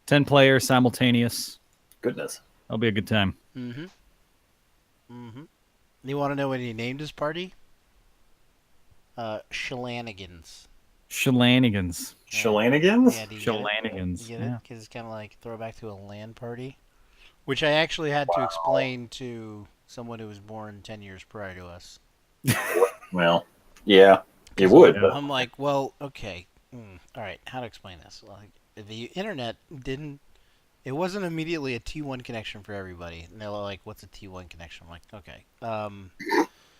10 players simultaneous. Goodness. That'll be a good time. Mm-hmm. Mm-hmm. You want to know what he named his party? Shenanigans. Shenanigans. Shenanigans? Yeah, do you Shenanigans. get it? Yeah. Because it's kind of like throwback to a LAN party, which I actually had to explain to someone who was born 10 years prior to us. Well, yeah, you would. But I'm like, well, okay, all right. How to explain this? Like, the internet didn't. It wasn't immediately a T1 connection for everybody. And they're like, "What's a T1 connection?" I'm like, "Okay,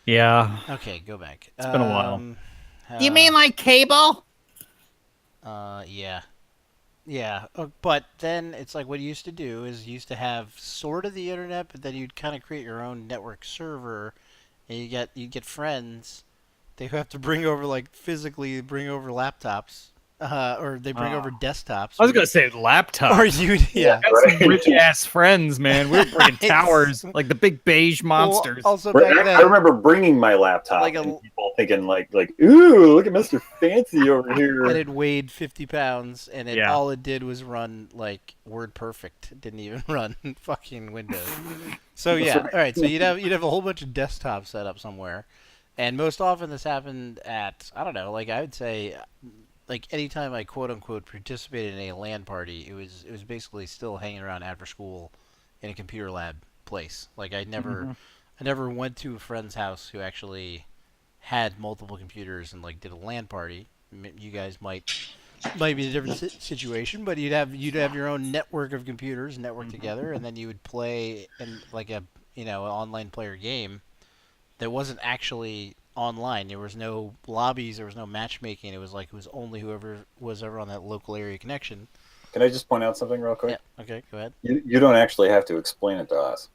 Yeah. okay, go back." It's been a while. You mean like cable? Yeah. Yeah, but then it's like what you used to do is you used to have sort of the internet, but then you'd kind of create your own network server, and you get friends. They have to bring over physically bring over laptops, or they bring over desktops. I was gonna say laptop. Or you, yeah. Got some rich ass friends, man. We were bringing towers like the big beige monsters. Well, also back then, I remember bringing my laptop Like a- and people thinking like, ooh, look at Mr. Fancy over here. and it weighed 50 pounds, and Yeah. all it did was run like WordPerfect. It didn't even run fucking Windows. So yeah, all right. So you'd have a whole bunch of desktops set up somewhere, and most often this happened at, I don't know, like I would say, like anytime I quote unquote participated in a LAN party, it was basically still hanging around after school in a computer lab place. Like I never went to a friend's house who actually had multiple computers and like did a LAN party. You guys might be a different situation, but you'd have your own network of computers networked together, and then you would play in like a an online player game that wasn't actually online. There was no lobbies, there was no matchmaking. It was only whoever was ever on that local area connection. Can I just point out something real quick? Yeah. Okay. Go ahead. You don't actually have to explain it to us.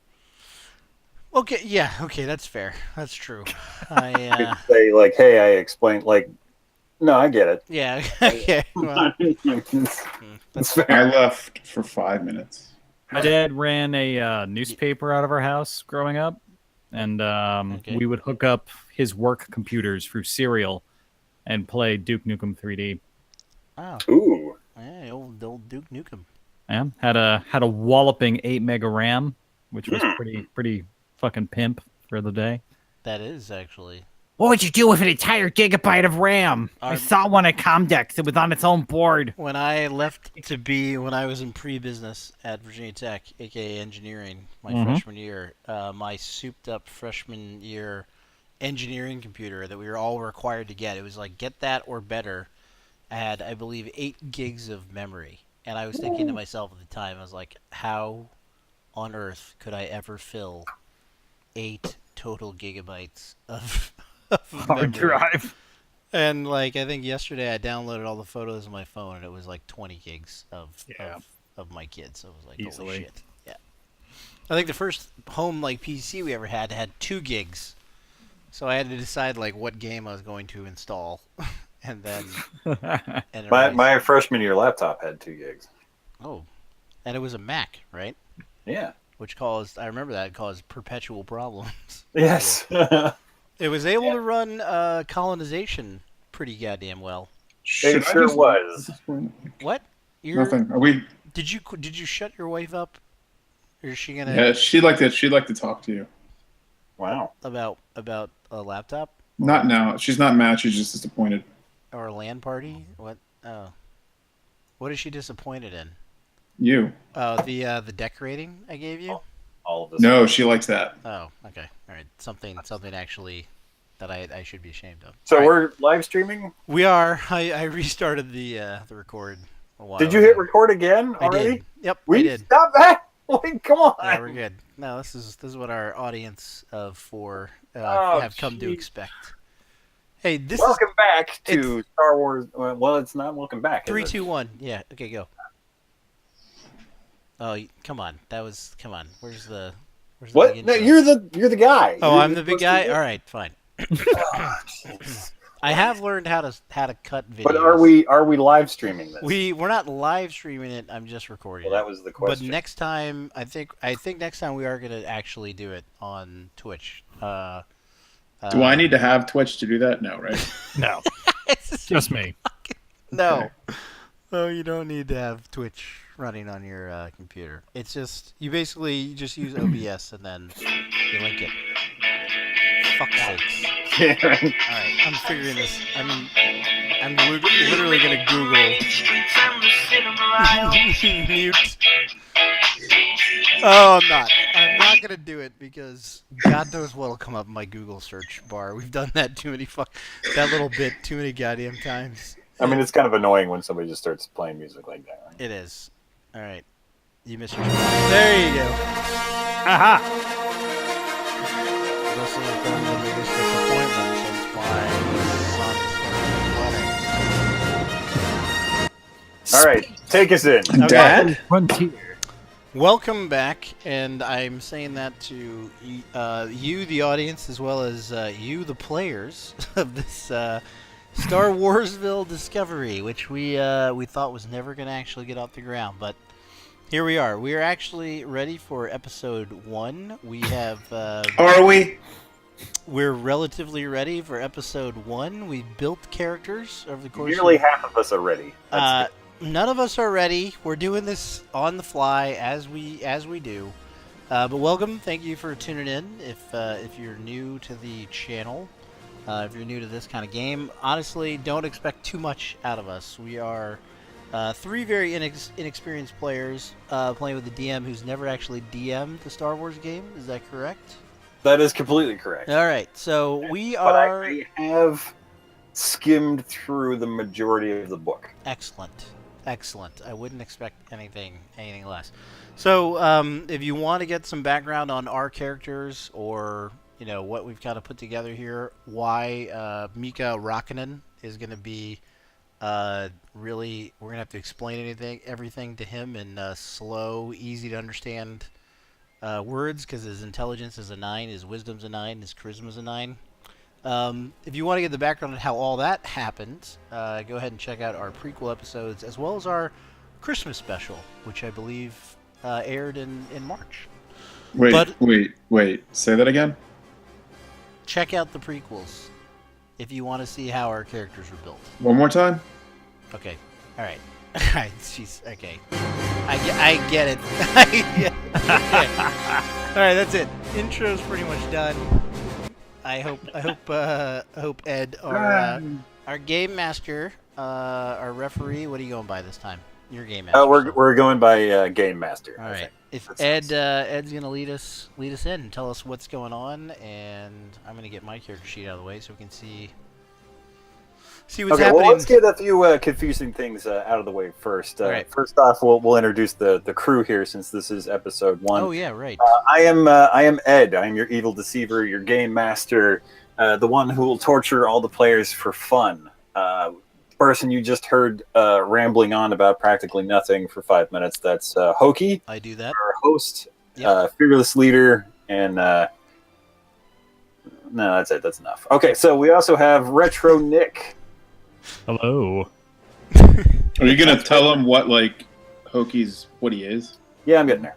Okay. Yeah. Okay. That's fair. That's true. You could say like, hey, I explained. Like, no, I get it. Yeah. Okay. Well, That's I fair. left for 5 minutes. My dad ran a newspaper out of our house growing up, and Okay. we would hook up his work computers through Serial and play Duke Nukem 3D. oh. Ooh. Yeah. Old Duke Nukem. Yeah, had a walloping 8 mega RAM, which was pretty fucking pimp for the day. That is actually. What would you do with an entire gigabyte of RAM? I Our- saw one at Comdex. It was on its own board. When I when I was in pre-business at Virginia Tech, aka engineering, my freshman year, my souped-up freshman year engineering computer that we were all required to get, it was like, get that or better, had, I believe, 8 gigs of memory. And I was thinking to myself at the time, I was like, how on earth could I ever fill 8 total gigabytes of Hard memory? drive. And like I think yesterday I downloaded all the photos on my phone and it was like 20 gigs of my kids. So it was like, Easily. holy shit. Yeah. I think the first home PC we ever had 2 gigs. So I had to decide like what game I was going to install. And then and My freshman year laptop had 2 gigs. Oh. And it was a Mac, right? Yeah. Which I remember that, caused perpetual problems. Yes. It was able to run colonization pretty goddamn well. It sure was. What? You're, Nothing. Are we? Did you shut your wife up? Or is she gonna Yeah, she'd like to talk to you. Wow. about a laptop Not now. She's not mad. She's just disappointed. or a LAN party? What? Oh, what is she disappointed in? You? Oh, the decorating I gave you. All of this. No, she likes that. Oh, okay, all right. Something actually that I should be ashamed of. So All right. we're live streaming? We are. I restarted the record a while Did you ago. hit record again I already? did. Yep, I We did. stop that. Like, come on. Yeah, we're good. No, this is what our audience of 4 Oh, have come to jeez. expect. Hey, this Welcome is back to Star Wars. Well, it's not welcome back. 3, is it? 2, 1. Yeah. Okay, go. Oh, come on. Come on. Where's the What? big No, intro? you're the guy. Oh, You're I'm the big guy. All right, fine. Oh, jeez. I have learned how to cut videos. But are we live streaming this? We're not live streaming it. I'm just recording Well, it. that was the But question. next time, I think next time we are gonna actually do it on Twitch. Do I need to have Twitch to do that? No, right? No, just me. No. Oh, you don't need to have Twitch running on your computer. It's just you basically just use OBS and then you link it. Fuck's sakes. Yeah, right. All right, I'm figuring this. I'm literally gonna Google mute. Oh, I'm not. I'm not gonna do it because God knows what'll come up in my Google search bar. We've done that that little bit too many goddamn times. I mean, it's kind of annoying when somebody just starts playing music like that. Right? It is. All right, you missed your chance. There you go. Aha! This has been the biggest disappointment since my son All right, take us in. Dad? Frontier. Welcome back, and I'm saying that to you, the audience, as well as you, the players of this Star Warsville Discovery, which we thought was never going to actually get off the ground, but here we are. We are actually ready for episode 1. We have. Are we? We're relatively ready for episode 1. We built characters over the course. Nearly half of us are ready. None of us are ready. We're doing this on the fly as we do. But welcome. Thank you for tuning in. If you're new to the channel, if you're new to this kind of game, honestly, don't expect too much out of us. We are 3 very inexperienced players playing with a DM who's never actually DM'd the Star Wars game. Is that correct? That is completely correct. All right. So we But are I have skimmed through the majority of the book. excellent. Excellent. I wouldn't expect anything less. So, if you want to get some background on our characters, or what we've kind of put together here, why Mika Rockinen is going to be really, we're going to have to explain everything to him in slow, easy to understand words, because his intelligence is a 9, his wisdom's a 9, his charisma's a 9. If you want to get the background on how all that happened, go ahead and check out our prequel episodes, as well as our Christmas special, which I believe aired in March. Wait. Say that again? Check out the prequels if you want to see how our characters were built. One more time? Okay. All right. All right. Jeez. Okay. I get it. Okay. All right. That's it. Intro's pretty much done. I hope Ed, our game master, our referee. What are you going by this time? Your game master. We're going by Game Master. All right. If That's Ed nice. Ed's gonna lead us in and tell us what's going on, and I'm gonna get my character sheet out of the way so we can see what's Okay, happening. well, let's get a few confusing things out of the way first. Right. First off, we'll introduce the crew here, since this is episode 1. Oh yeah, right. I am Ed. I am your evil deceiver, your game master, the one who will torture all the players for fun. Person you just heard rambling on about practically nothing for 5 minutes. That's Hokie, I do that. our host, Yep. fearless leader, and no, that's it. That's enough. Okay, so we also have Retro Nick. Hello. Are you gonna tell him what Hokie's what he is? Yeah, I'm getting there.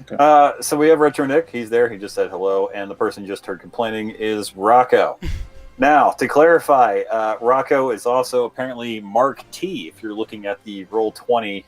Okay. So we have Retro Nick. He's there. He just said hello. And the person you just heard complaining is Rocco. Now, to clarify, Rocco is also apparently Mark T, if you're looking at the Roll20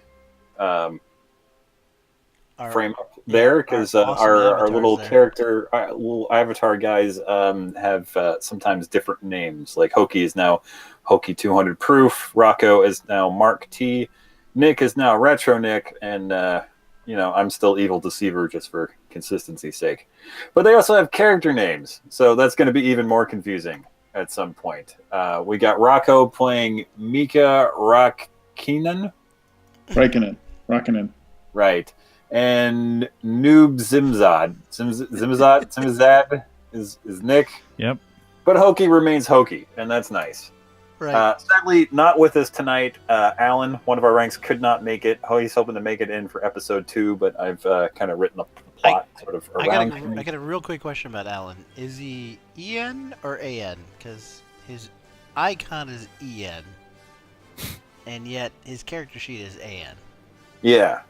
frame up there, because our awesome our avatars little there. character, our little avatar guys have sometimes different names. Like Hokie is now Hokie 200 Proof. Rocco is now Mark T. Nick is now Retro Nick. And, I'm still Evil Deceiver just for consistency's sake. But they also have character names. So that's going to be even more confusing at some point. We got Rocco playing Mika Rockinen. Rockinen. Right. And Noob Zimzad. Zimzad is Nick. Yep. But Hokie remains Hokie, and that's nice. Right. Sadly, not with us tonight. Alan, one of our ranks, could not make it. He's hoping to make it in for episode 2, but I've kind of written up the plot sort of around him. I got a real quick question about Alan. Is he EN or AN? Because his icon is EN, and yet his character sheet is AN. Yeah.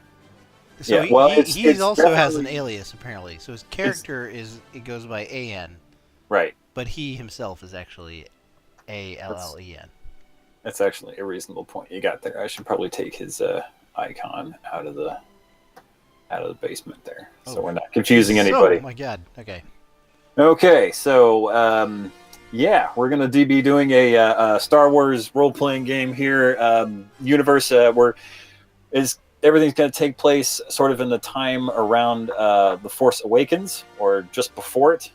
So Yeah, well, it's he also has an definitely- alias apparently. So his character it goes by AN, Right. but he himself is actually ALLEN. That's actually a reasonable point you got there. I should probably take his icon out of the basement there, so we're not confusing anybody. Oh my god. Okay. Okay, so we're gonna be doing a Star Wars role-playing game here. Universe everything's gonna take place sort of in the time around The Force Awakens or just before it,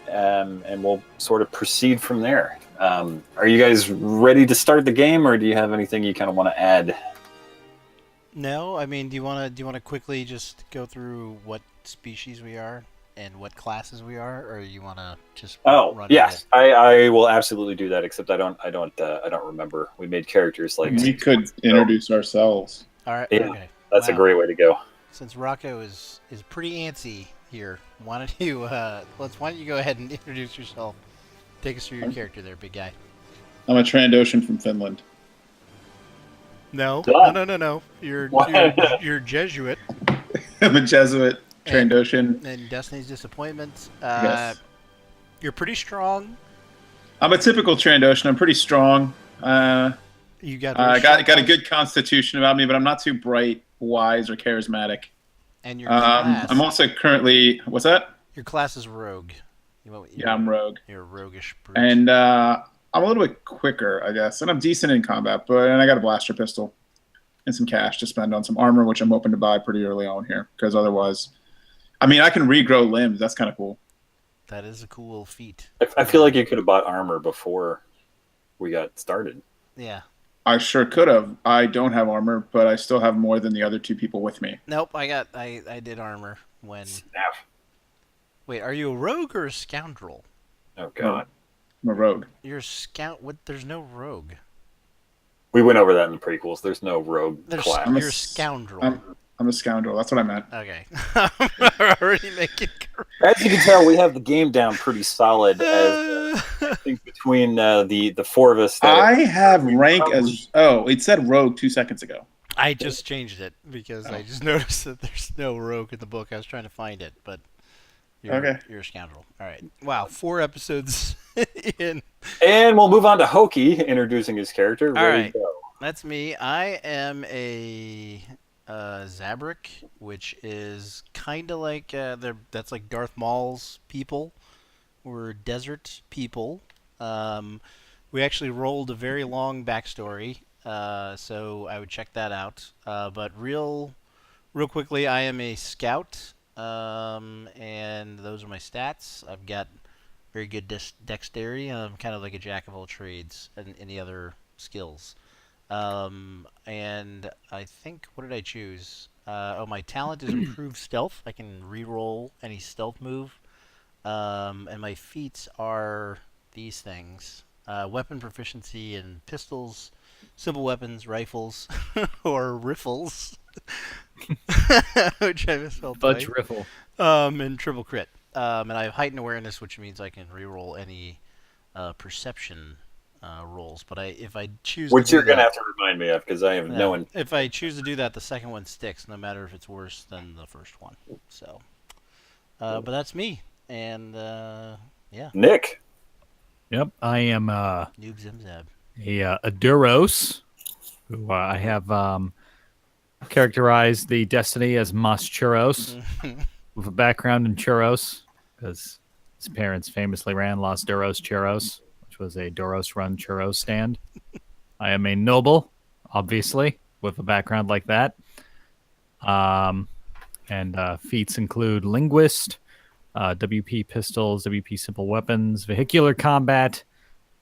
and we'll sort of proceed from there. Are you guys ready to start the game, or do you have anything you kind of want to add? No, I mean, do you want to quickly just go through what species we are and what classes we are, or you want to just run yes, I will absolutely do that. Except I don't remember. We made characters like We could introduce ourselves. All right. Yeah. Okay. That's a great way to go. Since Rocco is pretty antsy here, why don't you go ahead and introduce yourself? Take us through your character there, big guy. I'm a Trandoshan from Finland. No. You're Jesuit. I'm a Jesuit Trandoshan. And Destiny's Disappointment. Yes. You're pretty strong. I'm a typical Trandoshan. I'm pretty strong. You got got a good constitution about me, but I'm not too bright, wise, or charismatic. And your class. I'm also currently. What's that? Your class is rogue. I'm rogue. You're a roguish brute. And I'm a little bit quicker, I guess, and I'm decent in combat. And I got a blaster pistol and some cash to spend on some armor, which I'm hoping to buy pretty early on here, because otherwise, I mean, I can regrow limbs. That's kind of cool. That is a cool feat. I feel like you could have bought armor before we got started. Yeah. I sure could have. I don't have armor, but I still have more than the other two people with me. Nope, I did armor when. Snap. Wait, are you a rogue or a scoundrel? Oh god. I'm a rogue. You're a scout. What? There's no rogue. We went over that in the prequels. There's no rogue class. You're a scoundrel. I'm a scoundrel. That's what I meant. Okay. I'm already making. As you can tell, we have the game down pretty solid. As I think between the four of us, I have rank as. Oh, it said rogue 2 seconds ago. I just changed it because I just noticed that there's no rogue in the book. I was trying to find it, but you're a scoundrel. All right. Wow, 4 episodes in. And we'll move on to Hokie introducing his character. All right. That's me. I am a Zabrak, which is kind of like that's like Darth Maul's people. We're desert people. We actually rolled a very long backstory, so I would check that out. But real quickly, I am a scout, and those are my stats. I've got very good dexterity. I'm kind of like a jack of all trades and any other skills. And I think, what did I choose? My talent is improved stealth. I can reroll any stealth move. And my feats are these things. Weapon proficiency in pistols, simple weapons, rifles, or riffles. Which I misspelled. Fudge riffle. And triple crit. And I have heightened awareness, which means I can reroll any perception rolls, but if I choose, which you're gonna have to remind me of because I have no one. If I choose to do that, the second one sticks, no matter if it's worse than the first one. So, but that's me, and yeah. Nick. Yep, I am Noob Zimzab. a Duros, who I have characterized the destiny as Mas Churros, with a background in churros, because his parents famously ran Los Duros Churros, which was a Duros-run churros stand. I am a noble, obviously, with a background like that. And feats include linguist, WP pistols, WP simple weapons, vehicular combat,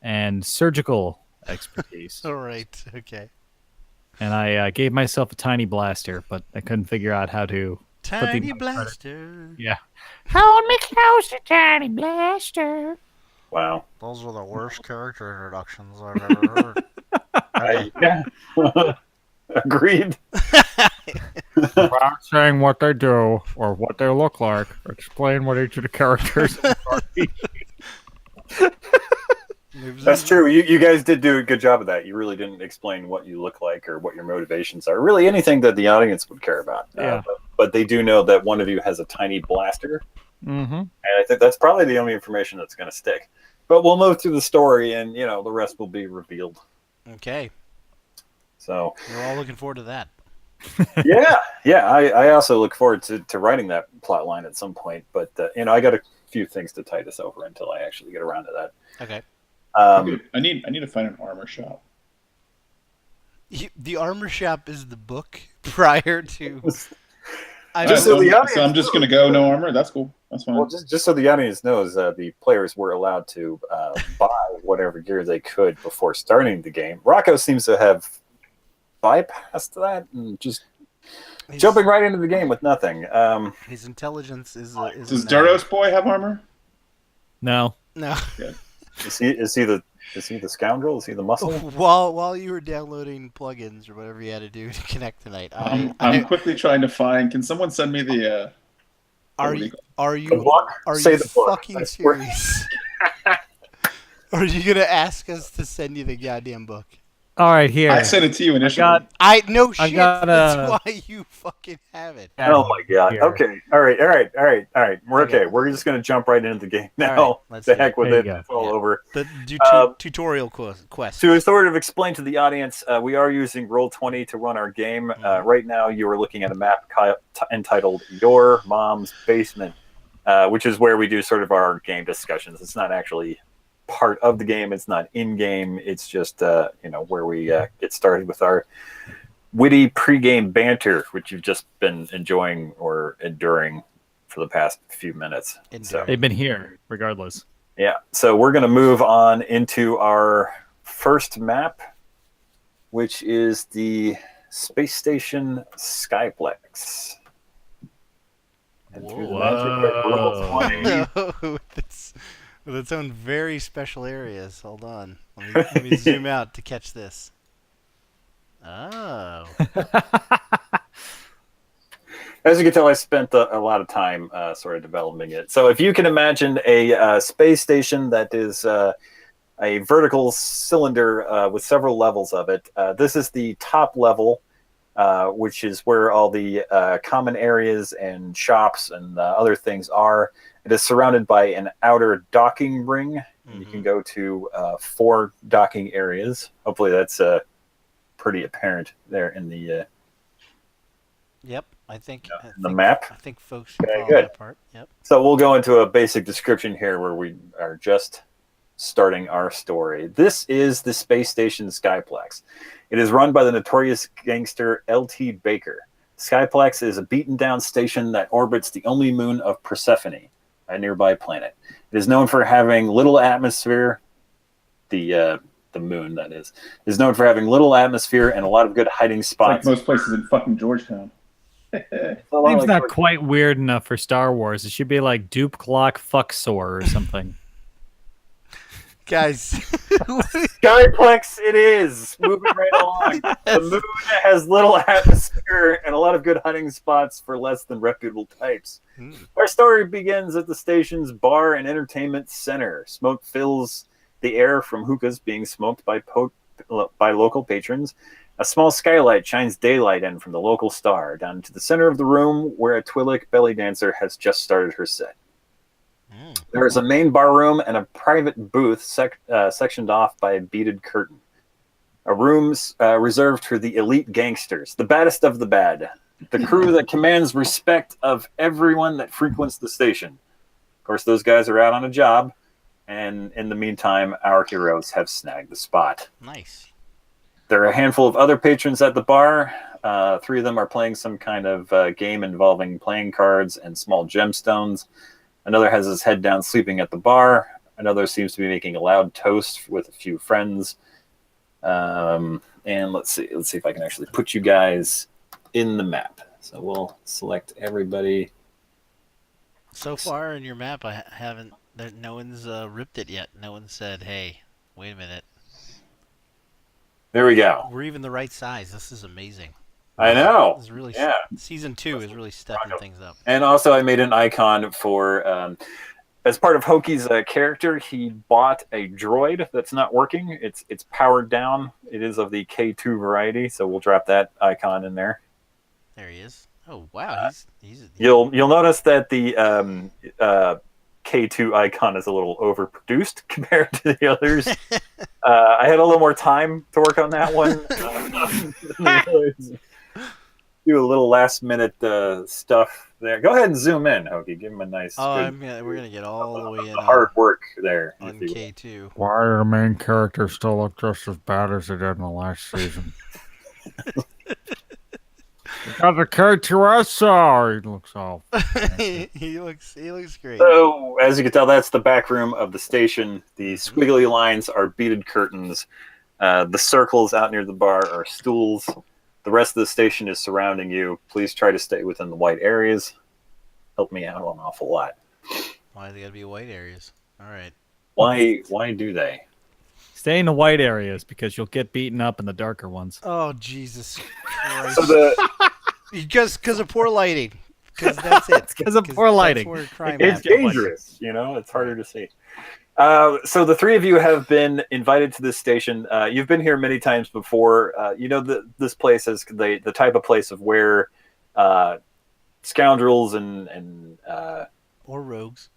and surgical expertise. All right, okay. And I gave myself a tiny blaster, but I couldn't figure out how to. Tiny blaster. Yeah. Hold me closer, tiny blaster. Wow. Those are the worst character introductions I've ever heard. Yeah. Agreed. Without saying what they do or what they look like, explain what each of the characters are. That's true. You guys did do a good job of that. You really didn't explain what you look like or what your motivations are. Really anything that the audience would care about. Yeah. But they do know that one of you has a tiny blaster. Mm-hmm. And I think that's probably the only information that's going to stick. But we'll move through the story and, the rest will be revealed Okay. So We're all looking forward to that. yeah. I also look forward to writing that plot line at some point. But I got a few things to tide us over until I actually get around to that. Okay. I need to find an armor shop. The armor shop is the book prior to. Just so the audience so I'm just gonna go no armor. That's cool. That's fine. Well, just so the audience knows, the players were allowed to buy whatever gear they could before starting the game. Rocco seems to have bypassed that and just jumping right into the game with nothing. His intelligence is. Does Duros boy have armor? No. No. Is he the scoundrel? Is he the muscle? While you were downloading plugins or whatever you had to do to connect tonight, I'm quickly trying to find. Can someone send me the? Are you The book? Say you the book. fucking serious? Are you gonna ask us to send you the goddamn book? All right, here. I sent it to you initially. No shit. got That's why you fucking have it. Oh my god. Here. Okay. All right. We're okay. We're just gonna jump right into the game now. All right, let's the do heck it. with There it. you go. It's all over. The tutorial quest. To sort of explain to the audience, we are using Roll20 to run our game. Right now, you are looking at a map entitled Your Mom's Basement, which is where we do sort of our game discussions. It's not actually part of the game. It's not in-game. It's just, where we get started with our witty pre-game banter, which you've just been enjoying or enduring for the past few minutes. So, They've been here, regardless. yeah, so we're going to move on into our first map, which is the Space Station Skyplex. And through the magic of Roll20, with its own very special areas. Hold on. Let me zoom out to catch this. Oh. as you can tell, I spent a lot of time sort of developing it. So if you can imagine a space station that is a vertical cylinder with several levels of it, this is the top level, which is where all the common areas and shops and other things are. It is surrounded by an outer docking ring. And you can go to 4 docking areas. Hopefully that's pretty apparent there in the Yep, I think the map. I think folks should Okay, follow good. that part. Yep. So we'll go into a basic description here where we are just starting our story. This is the Space Station Skyplex. It is run by the notorious gangster L.T. Baker. Skyplex is a beaten-down station that orbits the only moon of Persephone, a nearby planet. It is known for having little atmosphere. The moon, that is known for having little atmosphere and a lot of good hiding It's like spots. most places in fucking Georgetown. Name's not quite weird enough for Star Wars. It should be like Dupe Clock Fucksor or something. Guys, Skyplex it is. Moving right along. The moon has little atmosphere and a lot of good hiding spots for less than reputable types. Our story begins at the station's bar and entertainment center. Smoke fills the air from hookahs being smoked by local patrons. A small skylight shines daylight in from the local star down to the center of the room where a Twi'lek belly dancer has just started her set. There is a main bar room and a private booth sectioned off by a beaded curtain. A room reserved for the elite gangsters, the baddest of the bad, the crew that commands respect of everyone that frequents the station. Of course, those guys are out on a job, and in the meantime, our heroes have snagged the spot. nice. There are a handful of other patrons at the bar. 3 of them are playing some kind of game involving playing cards and small gemstones. Another has his head down sleeping at the bar. Another seems to be making a loud toast with a few friends. And let's see if I can actually put you guys in the map. So we'll select everybody. So far in your map, I haven't. No one's ripped it yet. No one said, "Hey, wait a minute." There we go. We're even the right size. This is amazing. I know. This is really Yeah. Season 2 is really stepping things up. And also I made an icon for, as part of Hokie's character, he bought a droid that's not working. It's powered down. It is of the K2 variety, so we'll drop that icon in there. There he is. Oh wow, he's You'll notice that the K2 icon is a little overproduced compared to the others. I had a little more time to work on that one. Do a little last minute stuff there. Go ahead and zoom in, Hokie. Give him a nice. Oh, we're gonna get all the way in hard work there on K2. Why do the main characters still look just as bad as they did in the last season? Because the K2SR, he looks all. he looks great. So, as you can tell, that's the back room of the station. The squiggly lines are beaded curtains. The circles out near the bar are stools. The rest of the station is surrounding you. Please try to stay within the white areas. Help me out an awful lot. Why do they gotta be white areas? All right. Why do they? Stay in the white areas because you'll get beaten up in the darker ones. Oh, Jesus Christ. So Because of poor lighting. Because that's it. Because of poor lighting. That's where crime it's happens. dangerous, it's harder to see. So the three of you have been invited to this station. You've been here many times before. This place is the type of place of where scoundrels and Or rogues.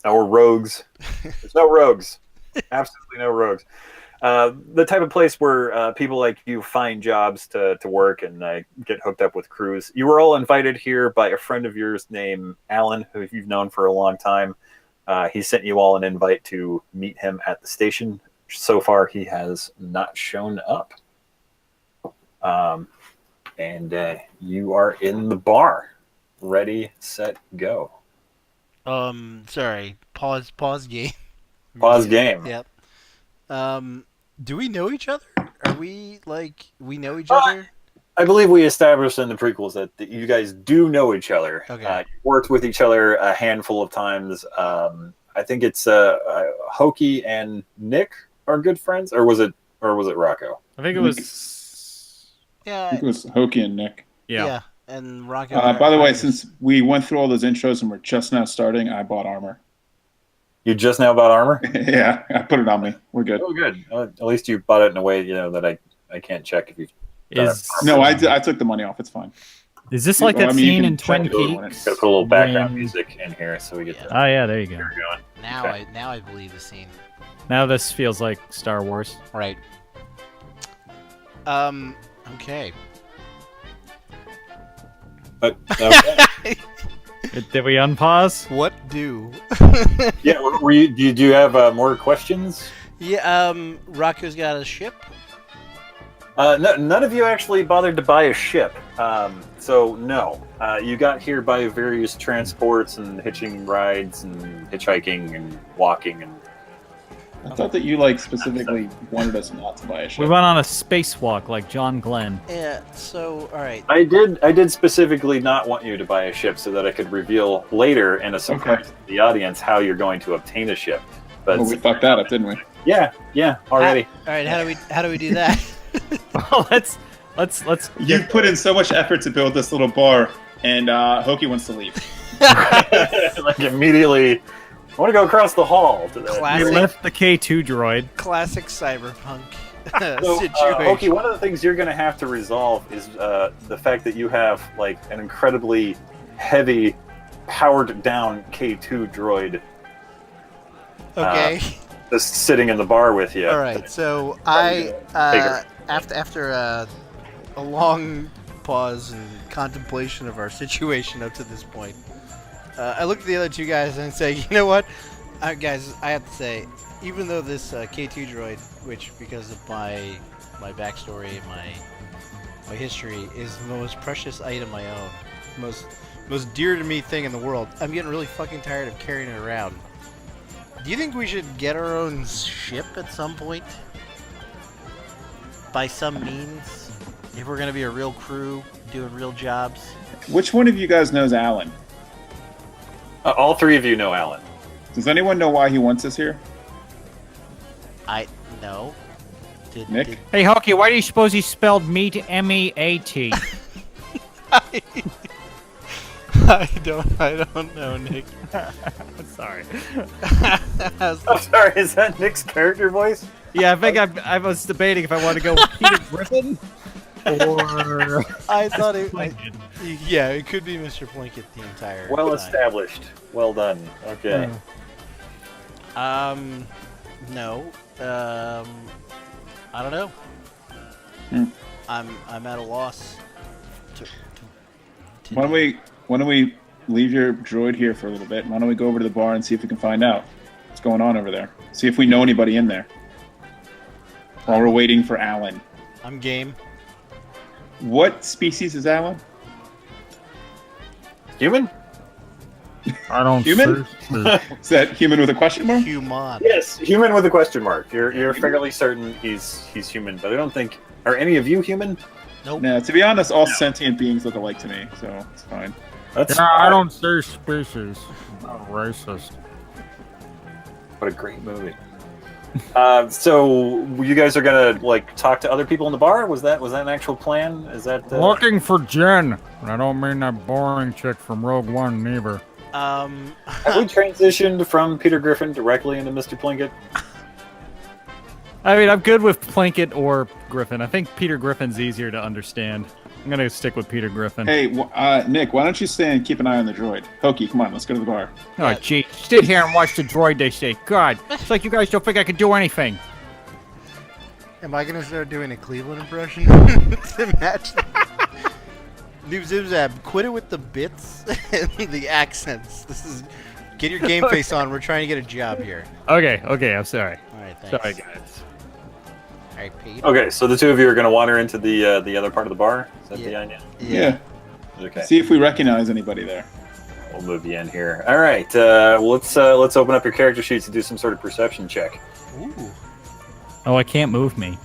or rogues. There's no rogues. Absolutely no rogues. The type of place where people like you find jobs to work and get hooked up with crews. You were all invited here by a friend of yours named Alan, who you've known for a long time. He sent you all an invite to meet him at the station. So far, he has not shown up. And you are in the bar. Ready, set, go. Sorry. Pause game. Pause game. Yep. Do we know each other? Are we, we know each other? I believe we established in the prequels that you guys do know each other. Okay. You worked with each other a handful of times. I think it's Hokie and Nick are good friends, or was it Rocco? I think it was. Yeah. I think it was Hokie and Nick. Yeah. And Rocco. By the way, since we went through all those intros and we're just now starting, I bought armor. You just now bought armor? Yeah, I put it on me. We're good. Oh, good. At least you bought it in a way that I can't check if you. No, I took the money off. It's fine. Is this like that scene in Twin Peaks? Gotta put a little background music in here so we get the Oh yeah, there you go. going. Now I believe the scene. Now this feels like Star Wars. Right. Okay. Okay. Did we unpause? What do? Yeah, do you have more questions? Yeah, Rocco's got a ship. No, none of you actually bothered to buy a ship. So no, you got here by various transports and hitching rides and hitchhiking and walking and. I thought that you specifically wanted us not to buy a ship. We went on a spacewalk like John Glenn. Yeah. So all right. I did specifically not want you to buy a ship so that I could reveal later in a surprise to the audience how you're going to obtain a ship. But we fucked that up, didn't we? Yeah, already. All right. How do we do that? Well, let's. You put in so much effort to build this little bar, and Hokie wants to leave. Like immediately, I want to go across the hall to the. We Classic. left the K2 droid. Classic cyberpunk So, situation. Hokie, one of the things you're going to have to resolve is the fact that you have an incredibly heavy, powered down K2 droid. Okay. Just sitting in the bar with you. All right. So I after a long pause and contemplation of our situation up to this point, I looked at the other two guys and say, you know what, guys, I have to say, even though this K2 droid, which because of my backstory and my history is the most precious item I own, most dear to me thing in the world, I'm getting really fucking tired of carrying it around. Do you think we should get our own ship at some point? By some means? If we're gonna be a real crew, doing real jobs? Which one of you guys knows Alan? All three of you know Alan. Does anyone know why he wants us here? No. Nick? Hey, Hokie, why do you suppose he spelled meat M-E-A-T? I don't know, Nick. Sorry. I'm sorry, is that Nick's character voice? Yeah, I think I was debating if I want to go with Peter Griffin or. I thought yeah, it could be Mr. Plinkett the entire Well time. established. Well done. Okay. No. I don't know. Hmm. I'm at a loss. Why don't we leave your droid here for a little bit? Why don't we go over to the bar and see if we can find out what's going on over there? See if we know anybody in there. While we're waiting for Alan. I'm game. What species is Alan? Human? I don't. Human? Is that human with a question mark? Human. Yes, human with a question mark. You're fairly certain he's human, but I don't think. Are any of you human? Nope. No, to be honest, all sentient beings look alike to me, so it's fine. That's I don't say species. I'm not racist. What a great movie. So you guys are gonna like talk to other people in the bar? Was that an actual plan? Is that Looking for Jen. I don't mean that boring chick from Rogue One, neither. Have we transitioned from Peter Griffin directly into Mr. Plinkett? I mean, I'm good with Plinkett or Griffin. I think Peter Griffin's easier to understand. I'm gonna stick with Peter Griffin. Hey, Nick, why don't you stay and keep an eye on the droid? Hokie, come on, let's go to the bar. Oh, gee. Sit here and watch the droid, they say. God, it's like you guys don't think I can do anything. Am I gonna start doing a Cleveland impression to match? Noob Zibzab, quit it with the bits and the accents. This is get your game face on. We're trying to get a job here. Okay, I'm sorry. All right, thanks. Sorry, guys. All right, Pete. Okay, so the two of you are gonna wander into the other part of the bar. Is that the Yeah. idea? Yeah. Okay. See if we recognize anybody there. We'll move you in here. All right. Let's open up your character sheets and do some sort of perception check. Ooh. Oh, I can't move me.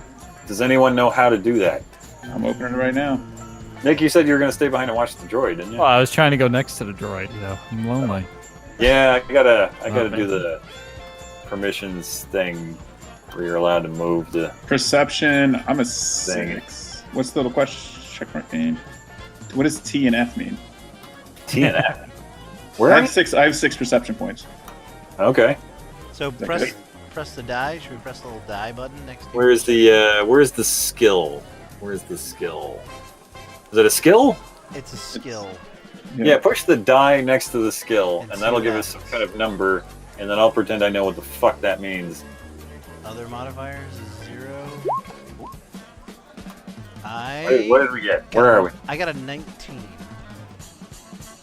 Does anyone know how to do that? I'm opening it right now. Nick, you said you were going to stay behind and watch the droid, didn't you? Well, I was trying to go next to the droid, you know. I'm lonely. Yeah, I gotta Okay. do the permissions thing where you're allowed to move the. Perception, I'm a 6. What's the little question check mark mean? What does T and F mean? T and F. Where I are have 6. I have 6 perception points. you? Okay. So Okay. press the die. Should we press the little die button next to Where's the skill? Where's the skill? Is it a skill? It's a skill. Yeah, push the die next to the skill, And and see that'll what give us happens. some kind of number, and then I'll pretend I know what the fuck that means. Other modifiers is 0. What did we get? Where are we? I got a 19.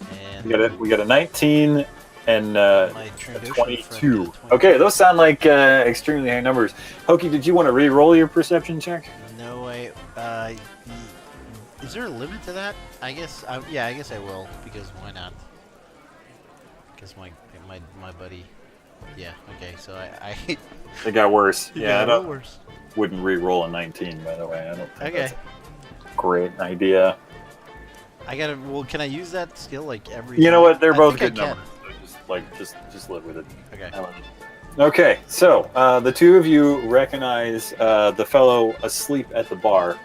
And We got a 19 and my a Trandoshan 22. friend got a 20. Okay, those sound like extremely high numbers. Hokie, did you want to re-roll your perception check? No way. Is there a limit to that? I guess. Yeah, I guess I will because why not? Because my buddy. Yeah. Okay. So I It got worse. Yeah, I don't, worse. wouldn't re-roll a 19, by the way. I don't think Okay. that's a great idea. I gotta. Well, can I use that skill like every? You know time? what? They're I both think good I can. numbers. So just live with it. Okay. Okay, so the two of you recognize the fellow asleep at the bar.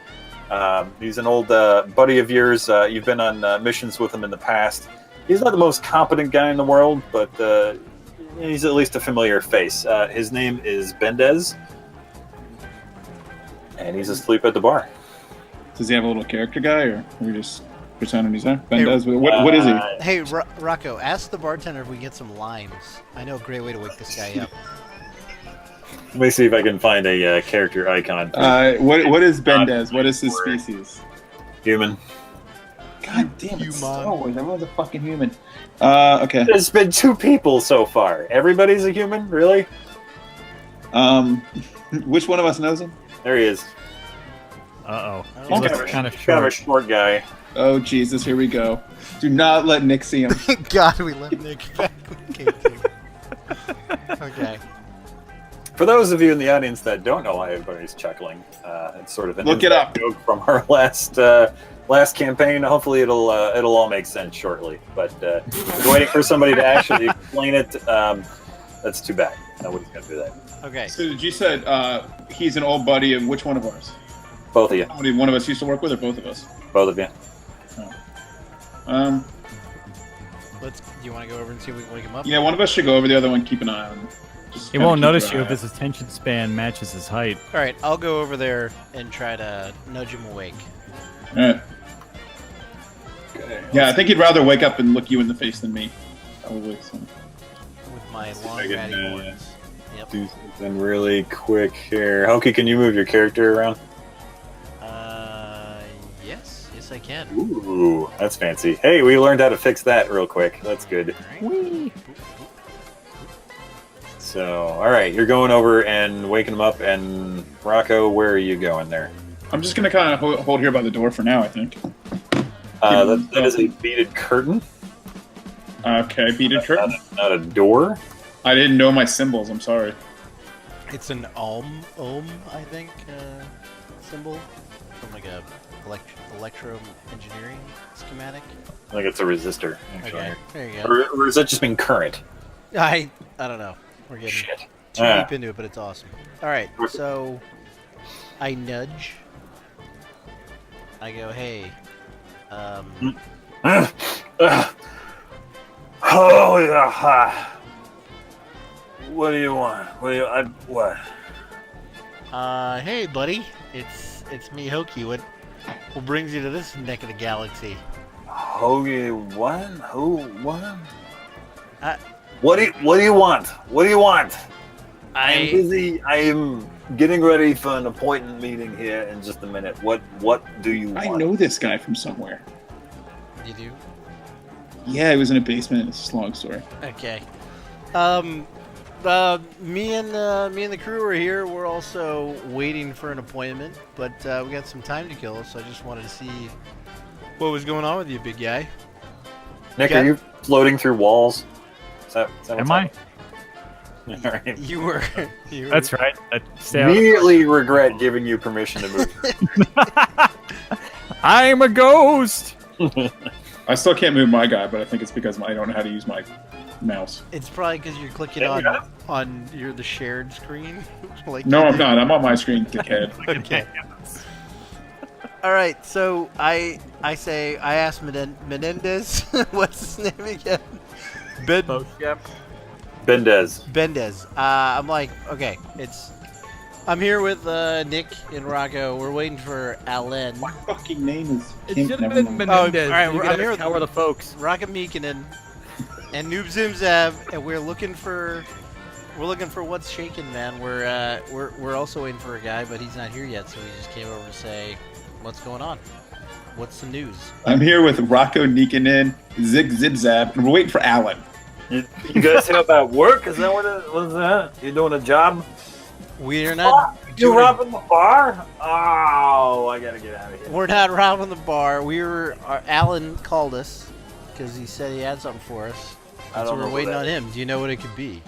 He's an old buddy of yours. You've been on missions with him in the past. He's not the most competent guy in the world, but he's at least a familiar face. His name is Bendez, and he's asleep at the bar. Does he have a little character guy, or are we just pretending he's there? Ben does. What is he? Hey, Rocco, ask the bartender if we can get some limes. I know a great way to wake this guy up. Let me see if I can find a character icon. What is Bendez? What is his species? Human. God damn it! Human. Star Wars. Everyone's a fucking human. Okay. There's been 2 people so far. Everybody's a human, really? Which one of us knows him? There he is. Uh-oh. Oh, He looks okay. kind of Kind of a short. short guy. Oh Jesus! Here we go. Do not let Nick see him. God, we let Nick back with K2. Okay. For those of you in the audience that don't know why everybody's chuckling, it's sort of an Look it inside up. joke from our last campaign. Hopefully, it'll all make sense shortly. But if you're waiting for somebody to actually explain it, that's too bad. Nobody's gonna do that. Okay. So you said he's an old buddy of which one of ours? Both of you. Somebody one of us used to work with, or both of us? Both of you. Let's. Do you want to go over and see if we can wake him up? Yeah, one of us should go over. The other one keep an eye on him. Just He kinda won't keep notice an you eye if out. his attention span matches his height. All right. I'll go over there and try to nudge him awake. All right. Okay. Yeah, I think he'd rather wake up and look you in the face than me. Probably. So. With my See if long I can, ratty horns. Yep. do something really quick here. Hokie, can you move your character around? Yes, I can. Ooh, that's fancy. Hey, we learned how to fix that real quick. That's good. Whee! So, all right, you're going over and waking him up. And Rocco, where are you going there? I'm just gonna kind of hold here by the door for now. I think. That is a beaded curtain. Okay, beaded curtain. Not a door. I didn't know my symbols. I'm sorry. It's an ohm, I think, symbol from like a electro engineering schematic. I think it's a resistor. Actually. Okay, there you go. Or does that just mean current? I don't know. We're getting Shit. too deep into it, but it's awesome. All right, so I nudge. I go, hey. Oh yeah. What do you want? What? Hey, buddy. It's me, Hokie. What brings you to this neck of the galaxy? Hoagie, what? Who? What? I- What do you want? What do you want? I'm I busy. I am getting ready for an appointment meeting here in just a minute. What do you want? I know this guy from somewhere. you do. Yeah, he was in a basement. It's a long story. Okay. Me and the crew are here. We're also waiting for an appointment, but we got some time to kill, so I just wanted to see what was going on with you, big guy. Nick, Okay. are you floating through walls? Is that Am I? All right. You were. That's right. Stay out. Immediately regret giving you permission to move. I'm a ghost. I still can't move my guy, but I think it's because I don't know how to use my mouse. It's probably because you're clicking Yeah, on the shared screen. like No, you I'm did. not. I'm on my screen, dickhead. Okay. All right. So I asked Menendez. What's his name again? Bendez. Bendez. I'm like, okay, I'm here with Nick and Rocco. We're waiting for Alan. My fucking name is. It Kim- should have never been mind. Menendez. Oh, all right, You I'm gotta here with- cover the folks. Rocco Meekinen and Noob Zimzab, and we're looking for what's shaking, man. We're also waiting for a guy, but he's not here yet, so we just came over to say, what's going on? What's the news? I'm here with Rocco Nikinen, Zig Zibzab, and we're waiting for Alan. You guys help at work? Is that what is that? You doing a job? We're not. You doing robbing the bar? Oh, I gotta get out of here. We're not robbing the bar. Alan called us because he said he had something for us. I So don't know we're who waiting that on him. Do you know what it could be?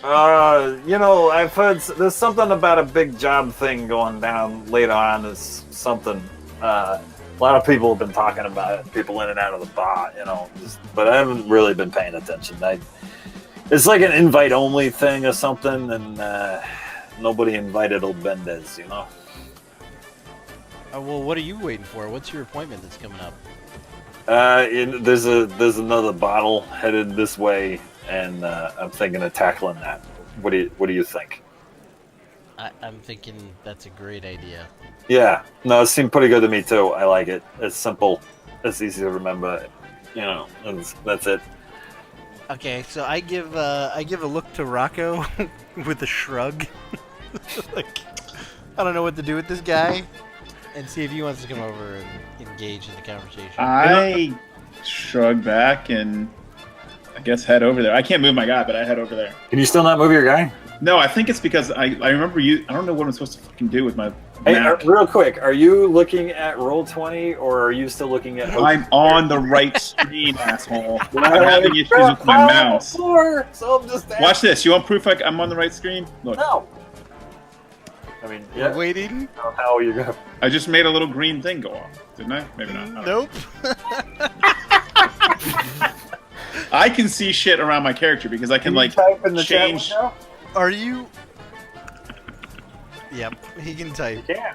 I've heard there's something about a big job thing going down later on. There's something. A lot of people have been talking about it. People in and out of the bar, but I haven't really been paying attention. It's like an invite-only thing or something, and nobody invited old Bendez, Well, what are you waiting for? What's your appointment that's coming up? There's another bottle headed this way, and I'm thinking of tackling that. What do you think? I'm thinking that's a great idea. Yeah, no, it seemed pretty good to me too. I like it. It's simple. It's easy to remember. That's it. Okay, so I give a look to Rocco with a shrug. Like, I don't know what to do with this guy, and see if he wants to come over and engage in the conversation. I shrug back and I guess head over there. I can't move my guy, but I head over there. Can you still not move your guy? No, I think it's because I remember you. I don't know what I'm supposed to fucking do with my Hey, map. real quick, are you looking at Roll20 or are you still looking at? I'm on the right screen, asshole. I'm having issues with my mouse. So I'm just Watch this. You want proof I'm on the right screen? Look, No. I mean, We're yeah. waiting. How are you gonna? I just made a little green thing go off, didn't I? Maybe not. I don't know. Nope. I can see shit around my character because I can like type in the change. chat window? Are you? Yep, he can type. Yeah.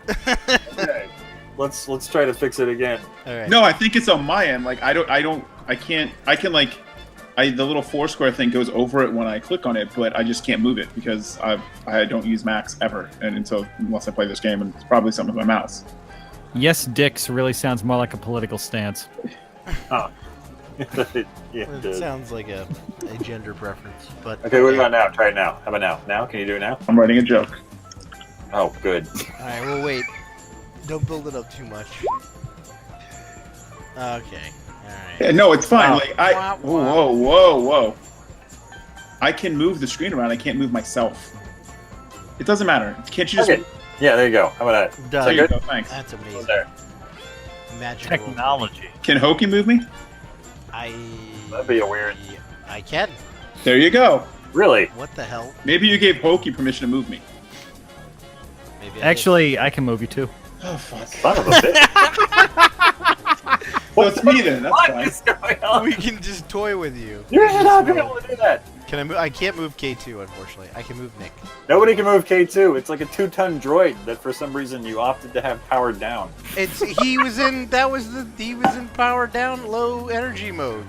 Okay. Let's try to fix it again. All right. No, I think it's on my end. Like I can like the little four square thing goes over it when I click on it, but I just can't move it because I don't use Max ever, and until unless I play this game, and it's probably something with my mouse. Yes, dicks really sounds more like a political stance. Yeah, It dude. sounds like a gender preference, but Okay, what about now? Try it now. How about now? Now? Can you do it now? I'm writing a joke. Oh, good. All right, we'll wait. Don't build it up too much. Okay. All right. Yeah, no, it's fine. Wow. Like I, whoa. I can move the screen around. I can't move myself. It doesn't matter. Can't you just? Okay. Yeah, there you go. How about that? Done. There you good? go. Thanks. That's amazing. There. Magical. Technology. Can Hokie move me? That'd be a weird- I can. There you go. Really? What the hell? Maybe you gave Hokie permission to move me. Maybe I did. Actually, I can move you too. Oh fuck. Son of a bitch. So it's me then. That's What fine. is going on? we can just toy with you. You should not be able to do that. Can I move? I can't move K2, unfortunately. I can move Nick. Nobody can move K2. It's like a 2-ton droid that for some reason you opted to have powered down. It's he was in powered down low energy mode.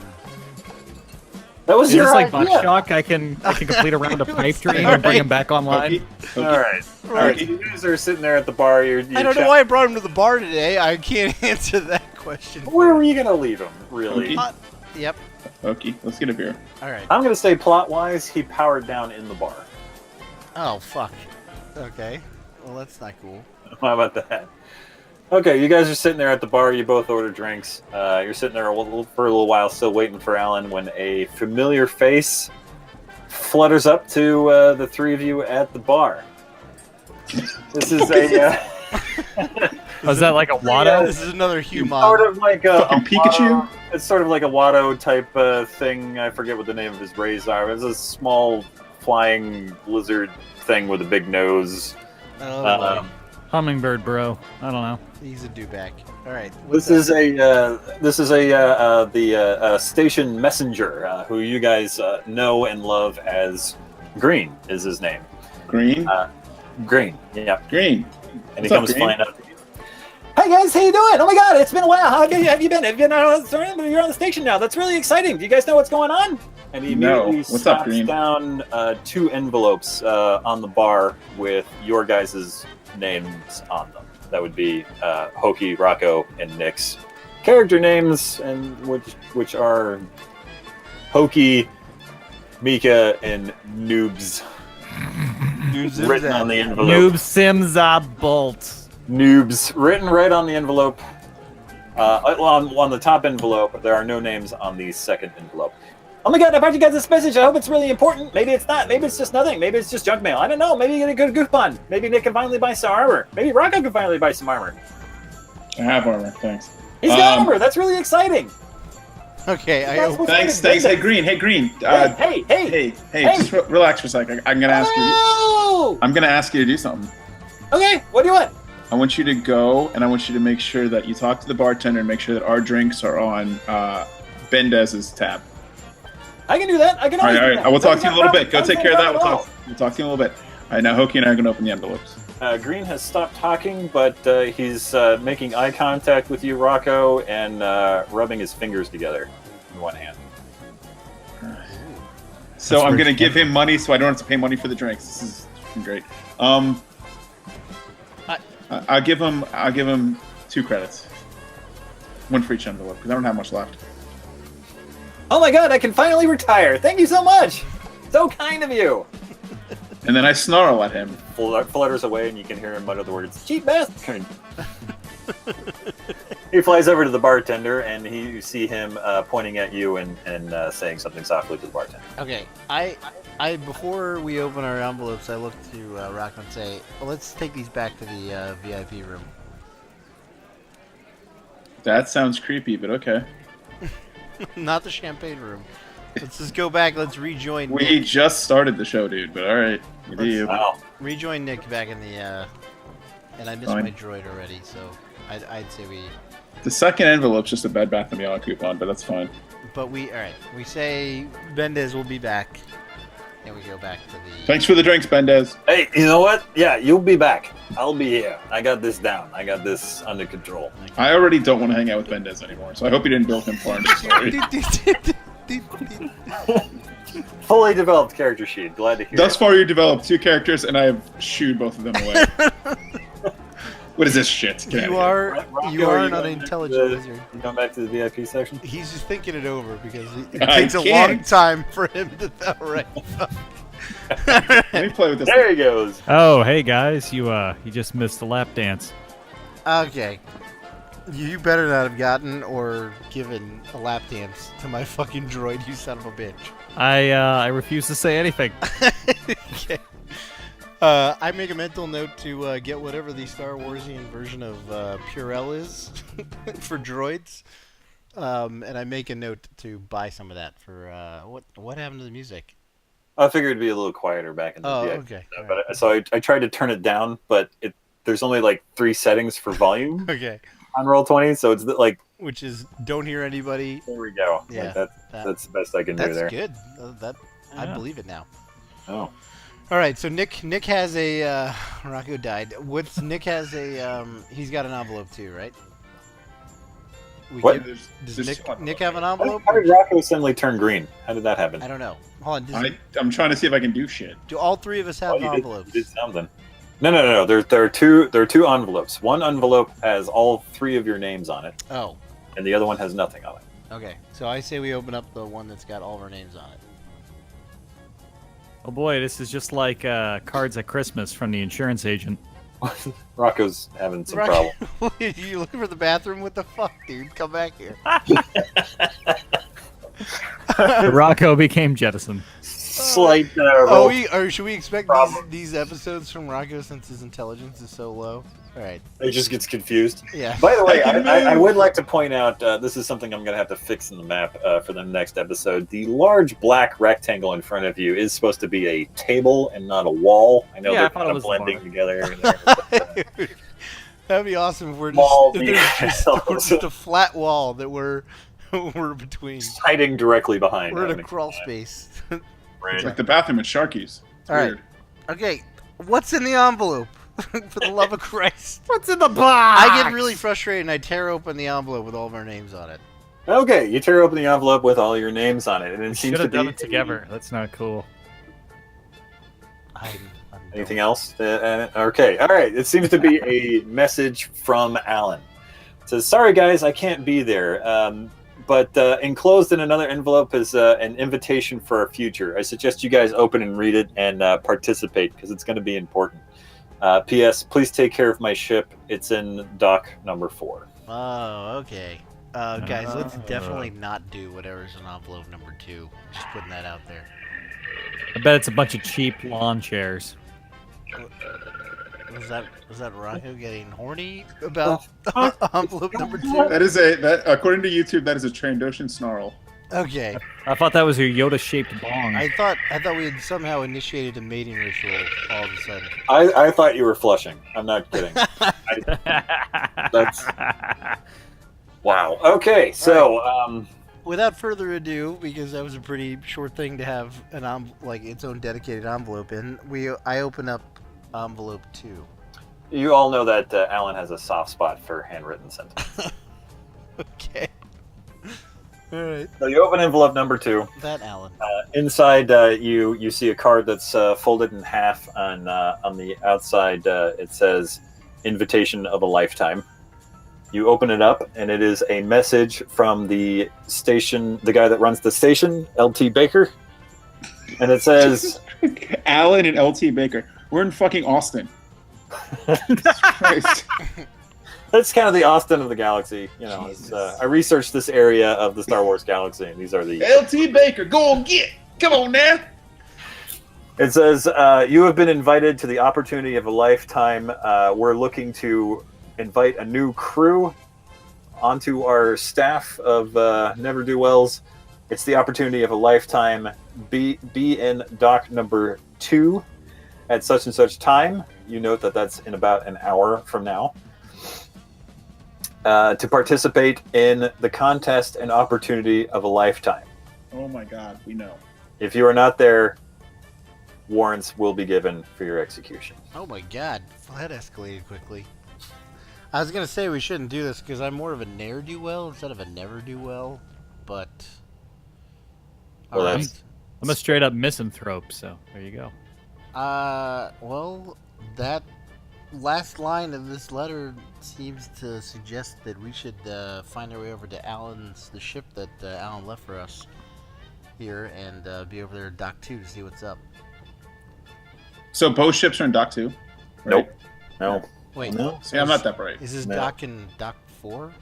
That was Is your this like idea. Buckshock? I can complete a round of pipe dream and bring him back online. Hokie. All right. All right. So you guys are sitting there at the bar. You're I don't know why I brought him to the bar today. I can't answer that question. Where were you gonna leave him? Really? Hokie. Yep. Hokie. Let's get a beer. All right. I'm gonna say plot-wise, he powered down in the bar. Oh fuck. Okay. Well, that's not cool. How about that? Okay, you guys are sitting there at the bar. You both order drinks. You're sitting there for a little while, still waiting for Alan, when a familiar face flutters up to the three of you at the bar. This is a. Was that like a Watto? This is another human. Sort of like a Fucking Pikachu? It's sort of like a Watto type thing. I forget what the name of his rays are. It's a small flying lizard thing with a big nose. Oh, boy. Hummingbird, bro. I don't know. He's a dewback. All right. This is the station messenger who you guys know and love as Green is his name. Green. Green, yeah. Green. And What's he up, comes Green? flying up to you. Hey guys, how you doing? Oh my God, it's been a while. How have you been? You're on the station now. That's really exciting. Do you guys know what's going on? And he No. immediately What's up, slaps Green? down 2 envelopes on the bar with your guys' names on them. That would be Hokie, Rocco, and Nick's character names, and which are Hokie, Mika, and Noobs. Written on the envelope. Noob Sims Bolt. Noobs written right on the envelope. On the top envelope, there are no names on the second envelope. Oh my God, I brought you guys this message. I hope it's really important. Maybe it's not. Maybe it's just nothing. Maybe it's just junk mail. I don't know. Maybe you get a good coupon. Maybe Nick can finally buy some armor. Maybe Rocco can finally buy some armor. I have armor. Thanks. He's got armor. That's really exciting. Okay. That's what's Thanks. exciting. Hey, Green. Hey, Green. Hey. Just relax for a second. I'm gonna ask you. Oh! I'm gonna ask you to do something. Okay, what do you want? I want you to go and I want you to make sure that you talk to the bartender and make sure that our drinks are on Bendez's tab. I can do that. I can All always right. do that. I will talk to you in a little That's bit. Go not take a care of that. problem We'll talk to you in a little bit. All right. Now Hokie and I are gonna open the envelopes. Green has stopped talking, but he's making eye contact with you, Rocco, and rubbing his fingers together in one hand. So That's I'm weird. gonna give him money so I don't have to pay money for the drinks. This is fucking great. I'll give him 2 credits. 1 for each envelope because I don't have much left. Oh my God, I can finally retire. Thank you so much. So kind of you. And then I snarl at him. Flutters away, and you can hear him mutter the words, cheap bastard. He flies over to the bartender, and you see him pointing at you and saying something softly to the bartender. Okay. I before we open our envelopes, I look to Rocco and say, well, let's take these back to the VIP room. That sounds creepy, but okay. Not the champagne room. Let's just go back. Let's rejoin. We Nick. just started the show, dude. But all right, you do you. Wow. Rejoin Nick back in the. And I missed Fine. my droid already, so I'd say we. The second envelope's just a Bed Bath & Beyond coupon, but that's fine. But we all right. We say Bendez will be back, and we go back to the. Thanks for the drinks, Bendez. Hey, you know what? Yeah, you'll be back. I'll be here. I got this down. I got this under control. I already don't want to hang out with Bendez anymore, so I hope you didn't build him far into the story. Fully developed character sheet. Glad to hear Thus it. far, you developed 2 characters, and I have shooed both of them away. What is this shit? Get You out of are Rocco, you are are an you going unintelligent to- wizard. You going back to the VIP section? He's just thinking it over because it I takes a long can't. time for him to right. here. Let me play with this. There he goes. Oh, hey guys, you just missed the lap dance. Okay. You better not have gotten or given a lap dance to my fucking droid, you son of a bitch. I refuse to say anything. Okay. I make a mental note to get whatever the Star Warsian version of Purell is for droids, and I make a note to buy some of that for what happened to the music? I figured it'd be a little quieter back in the Oh, VIP. okay. But so I tried to turn it down, but there's only like 3 settings for volume Okay, on Roll20, so it's like which is don't hear anybody. there we go. Yeah, Like, that's the best I can do That's there. good. I Yeah. believe it now. Oh. All right, so Nick has a Rocco died. Nick has a he's got an envelope too, right? What? Does Nick have an envelope? How did Rocco suddenly turn green? How did that happen? I don't know. Hold on. I'm trying to see if I can do shit. Do all 3 of us have Oh, you envelopes? did something. No. There are two envelopes. One envelope has all 3 of your names on it, Oh, and the other one has nothing on it. okay. So I say we open up the one that's got all of our names on it. Oh boy, this is just like cards at Christmas from the insurance agent. Rocco's having some Rocco, problem. you looking for the bathroom? What the fuck, dude? Come back here. Rocco became Jettison. Slight Oh, roll. should we expect Problem. these episodes from Rocco since his intelligence is so low? All right. It just gets confused. Yeah. By the way, I can I move. would like to point out this is something I'm going to have to fix in the map for the next episode. The large black rectangle in front of you is supposed to be a table and not a wall. I know Yeah, I they're thought kind it of was the blending bar. together. That'd be awesome if we're Small just, if there's just, details. we're just a flat wall that we're between. Just hiding directly behind. We're in a That crawl makes space. sense. It's like the bathroom at Sharky's. It's All right. weird. Okay, what's in the envelope? For the love of Christ. What's in the box? I get really frustrated and I tear open the envelope with all of our names on it. Okay, you tear open the envelope with all your names on it, and it We seems should to have be done it together. That's not cool. I'm Anything else? Okay, all right. It seems to be a message from Alan. It says, "Sorry guys, I can't be there. But enclosed in another envelope is an invitation for our future. I suggest you guys open and read it and participate because it's going to be important. P.S. Please take care of my ship. It's in dock number 4. Oh, okay. Guys, let's definitely not do whatever's in envelope number 2. Just putting that out there. I bet it's a bunch of cheap lawn chairs. Was that Rocco getting horny about envelope number 2? That is that according to YouTube, that is a Trandoshan snarl. Okay. I thought that was a Yoda-shaped bong. I thought we had somehow initiated a mating ritual all of a sudden. I thought you were flushing. I'm not kidding. That's wow. Okay, so Without further ado, because that was a pretty short thing to have like its own dedicated envelope in, I open up envelope 2. you all know that Alan has a soft spot for handwritten sentences. Okay. All right. So you open envelope number 2. That Alan. Inside, you see a card that's folded in half. On the outside, it says "Invitation of a Lifetime." You open it up, and it is a message from the station, the guy that runs the station, LT Baker, and it says, Alan and LT Baker. We're in fucking Austin. Christ. "That's kind of the Austin of the galaxy." You know, it's, I researched this area of the Star Wars galaxy, and these are the. LT Baker, go and get. Come on now. It says, "You have been invited to the opportunity of a lifetime. We're looking to invite a new crew onto our staff of never-do-wells. It's the opportunity of a lifetime. Be in dock number 2 at such and such time." You note that that's in about an hour from now. "To participate in the contest and opportunity of a lifetime. Oh my God, we know. If you are not there, warrants will be given for your execution." Oh my god, well, that escalated quickly. I was gonna say we shouldn't do this because I'm more of a ne'er-do-well instead of a never-do-well, but... Well, Alright. that's- I'm a straight-up misanthrope, so there you go. Well, that last line of this letter seems to suggest that we should find our way over to the ship that Alan left for us here, and be over there at Dock 2 to see what's up. So both ships are in Dock 2? Right? Nope. No. Wait, No. See, I'm not that bright. is this No. Dock in Dock 4?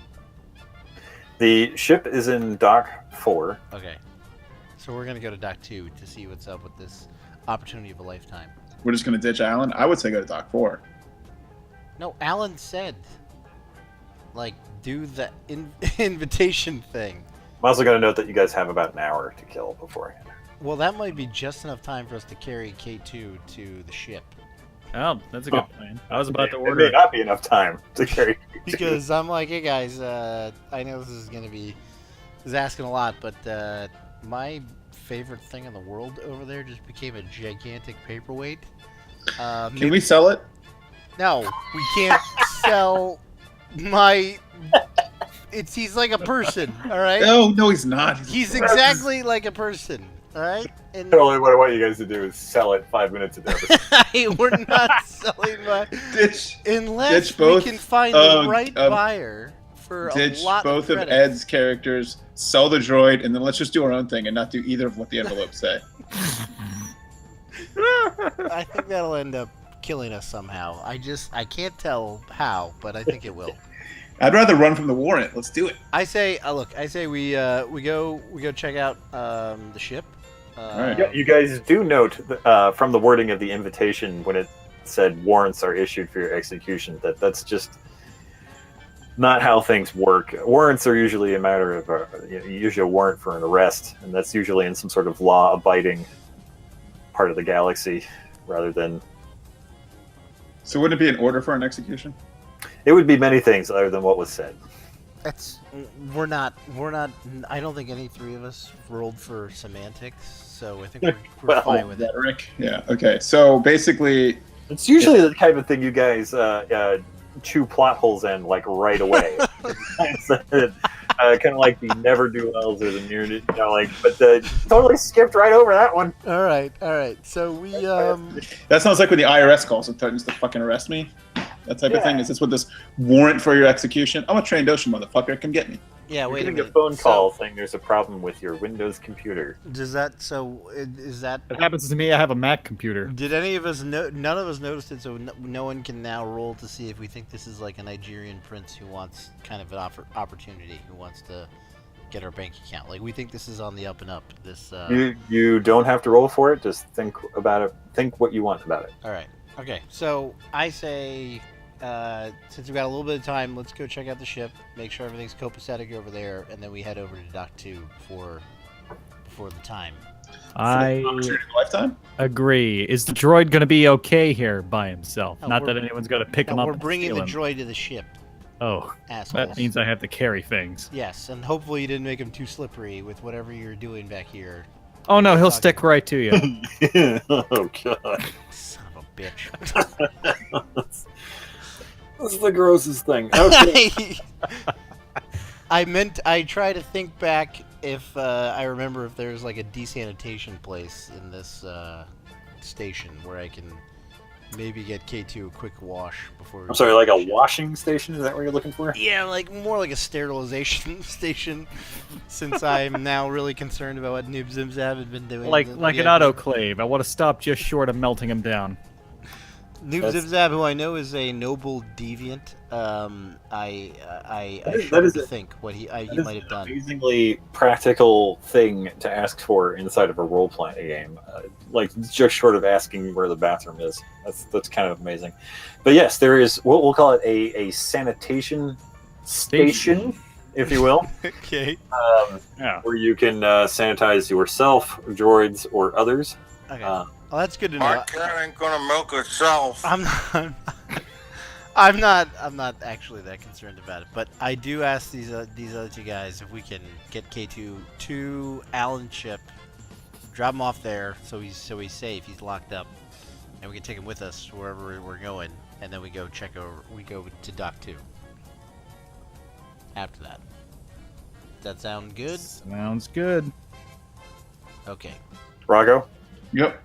The ship is in Dock 4. Okay. So we're going to go to Dock 2 to see what's up with this opportunity of a lifetime. We're just going to ditch Alan? I would say go to Dock 4. No, Alan said, like, do the invitation thing. I'm also going to note that you guys have about an hour to kill beforehand. Well, that might be just enough time for us to carry K2 to the ship. Oh, that's a good plan. I was about to It may order. not be enough time to carry. Because I'm like, hey guys, I know this is gonna be asking a lot, but my favorite thing in the world over there just became a gigantic paperweight. Can we sell it? No, we can't sell my. He's like a person, all right. No, he's not. He's exactly like a person, all right. And Totally what I want you guys to do is sell it 5 minutes into episode. we're not selling my Ditch. unless Ditch both, we can find the right um, buyer for a Ditch lot both of of credits. Ed's characters, sell the droid, and then let's just do our own thing and not do either of what the envelopes say. I think that'll end up killing us somehow. I can't tell how, but I think it will. I'd rather run from the warrant. Let's do it. I say, we go check out the ship. Alright. Yeah, you guys do note from the wording of the invitation when it said warrants are issued for your execution that's just not how things work. Warrants are usually a matter of usually a warrant for an arrest, and that's usually in some sort of law-abiding part of the galaxy rather than. So wouldn't it be an order for an execution? It would be many things other than what was said. We're not. I don't think any three of us rolled for semantics, so I think we're Well, fine with it. Rhetoric? Yeah, okay. So basically, It's usually the type of thing you guys chew plot holes in like right away. Kind of like the never do wells or the near, but totally skipped right over that one. All right. So we that sounds like when the IRS calls and threatens to fucking arrest me. That type of thing. Is this what this warrant for your execution? I'm a trained ocean motherfucker. Come get me. yeah. You're Wait a getting minute. a phone call So, saying there's a problem with your Windows computer. is that? It happens to me. I have a Mac computer. Did any of us know? None of us noticed it, so no one can now roll to see if we think this is like a Nigerian prince who wants kind of an opportunity, who wants to get our bank account. Like we think this is on the up and up. This. You don't have to roll for it. Just think about it. Think what you want about it. All right. Okay. So I say, since we've got a little bit of time, let's go check out the ship, make sure everything's copacetic over there, and then we head over to Dock 2 before the time. I Opportunity of a lifetime? agree. Is the droid going to be okay here by himself? No, Not we're- that anyone's going to pick him No, up. we're and bringing steal the him. droid to the ship, Oh, assholes. that means I have to carry things. Yes, and hopefully you didn't make him too slippery with whatever you're doing back here. Oh no, he'll Fucking- stick right to you. Oh god, Son of a bitch. this is the grossest thing. Okay. I try to think back if I remember if there's like a desanitation place in this station where I can maybe get K2 a quick wash before. I'm sorry, like a washing station? Is that what you're looking for? Yeah, like more like a sterilization station, since I'm now really concerned about what Noob Zimzab had been doing. like an autoclave. I want to stop just short of melting him down. Noob That's- Zimzab, who I know is a noble deviant, I That shudder is to a- think what he That is might have an done. amazingly practical thing to ask for inside of a role-playing game. Like just short of asking where the bathroom is. That's kind of amazing. But yes, there is what we'll call it a sanitation station, if you will, Okay. Yeah. where you can sanitize yourself, droids, or others. Okay. Uh, Well, that's good to know. My cat ain't gonna milk herself. I'm not. I'm not actually that concerned about it, but I do ask these other two guys if we can get K2 to Alan's ship, drop him off there, so he's safe, he's locked up, and we can take him with us wherever we're going, and then we go to Dock 2. After that, does that sound good? Sounds good. Okay. Rocco? Yep.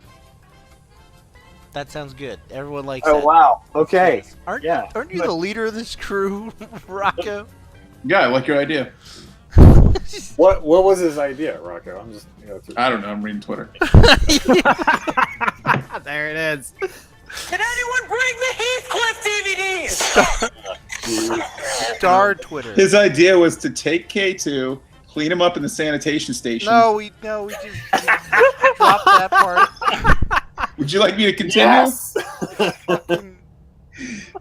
That sounds good. Everyone likes Oh that. wow. Okay. Aren't Yeah. Aren't you the leader of this crew, Rocco? Yeah, I like your idea. What was his idea, Rocco? I'm just I don't know. I'm reading Twitter. There it is. Can anyone bring the Heathcliff DVDs? Star Twitter. His idea was to take K2, clean him up in the sanitation station. No, we just dropped that part. Would you like me to continue? Yes.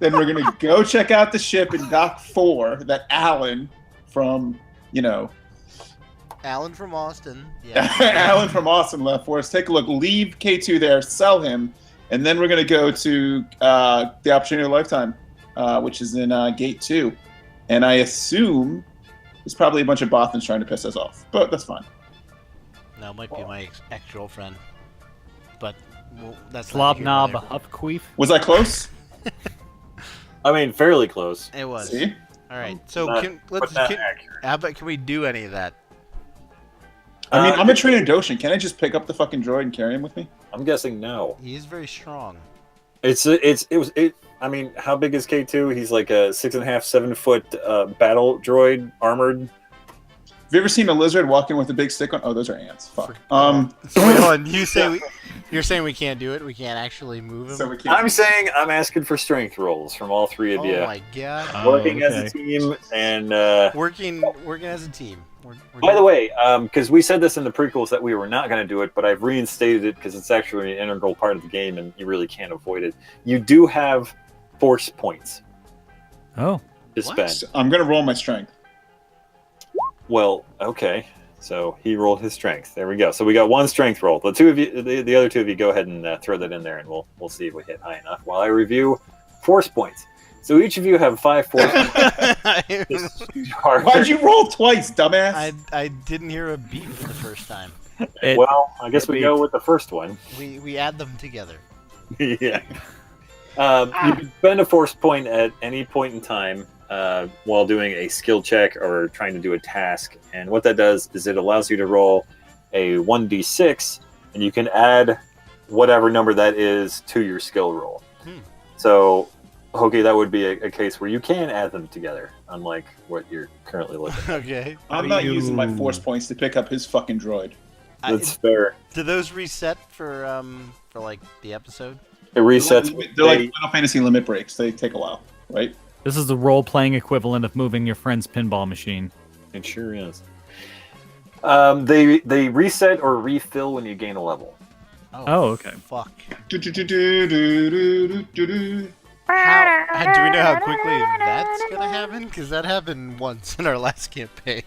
Then we're gonna go check out the ship in Dock 4 that Alan from, Alan from Austin. Yeah. Alan from Austin left for us. Take a look. Leave K2 there. Sell him, and then we're gonna go to the Opportunity of a Lifetime, which is in Gate 2, and I assume there's probably a bunch of Bothans trying to piss us off, but that's fine. No, it might be my ex-girlfriend. But that's Slob knob not Hupqueef. Was I close? I mean, fairly close. It was. See? All right. So Not- let's but not accurate. how about can we do any of that? I mean, I'm a trainer Doshin. Can I just pick up the fucking droid and carry him with me? I'm guessing no. He is very strong. I mean, how big is K2? He's like a 6.5, 7 foot battle droid, armored. Have you ever seen a lizard walking with a big stick on? Oh, those are ants. Fuck. So wait, hold on. You're saying we can't do it? We can't actually move him? So we can't. I'm saying I'm asking for strength rolls from all three of you. Oh my god. Working as okay. a team and Working as a team. We're by the way, because we said this in the prequels that we were not going to do it, but I've reinstated it because it's actually an integral part of the game and you really can't avoid it. You do have force points Oh. to spend. So I'm gonna roll my strength. Well, okay. So he rolled his strength. There we go. So we got one strength roll. The two of you, the other two of you, go ahead and throw that in there, and we'll see if we hit high enough. While I review force points. So each of you have 5 force points. Why'd you roll twice, dumbass? I didn't hear a beep for the first time. Well, I guess we go with the first one. We add them together. Yeah. You can spend a force point at any point in time while doing a skill check or trying to do a task. And what that does is it allows you to roll a 1d6, and you can add whatever number that is to your skill roll. So, Hokie, that would be a case where you can add them together, unlike what you're currently looking at. Okay. I'm not using my force points to pick up his fucking droid. That's fair. Do those reset for like the episode? It resets. They're like Final Fantasy limit breaks. They take a while, right? This is the role-playing equivalent of moving your friend's pinball machine. It sure is. They reset or refill when you gain a level. Oh, okay. Fuck. Do-do-do-do-do-do-do-do. Do we know how quickly that's gonna happen? Because that happened once in our last campaign.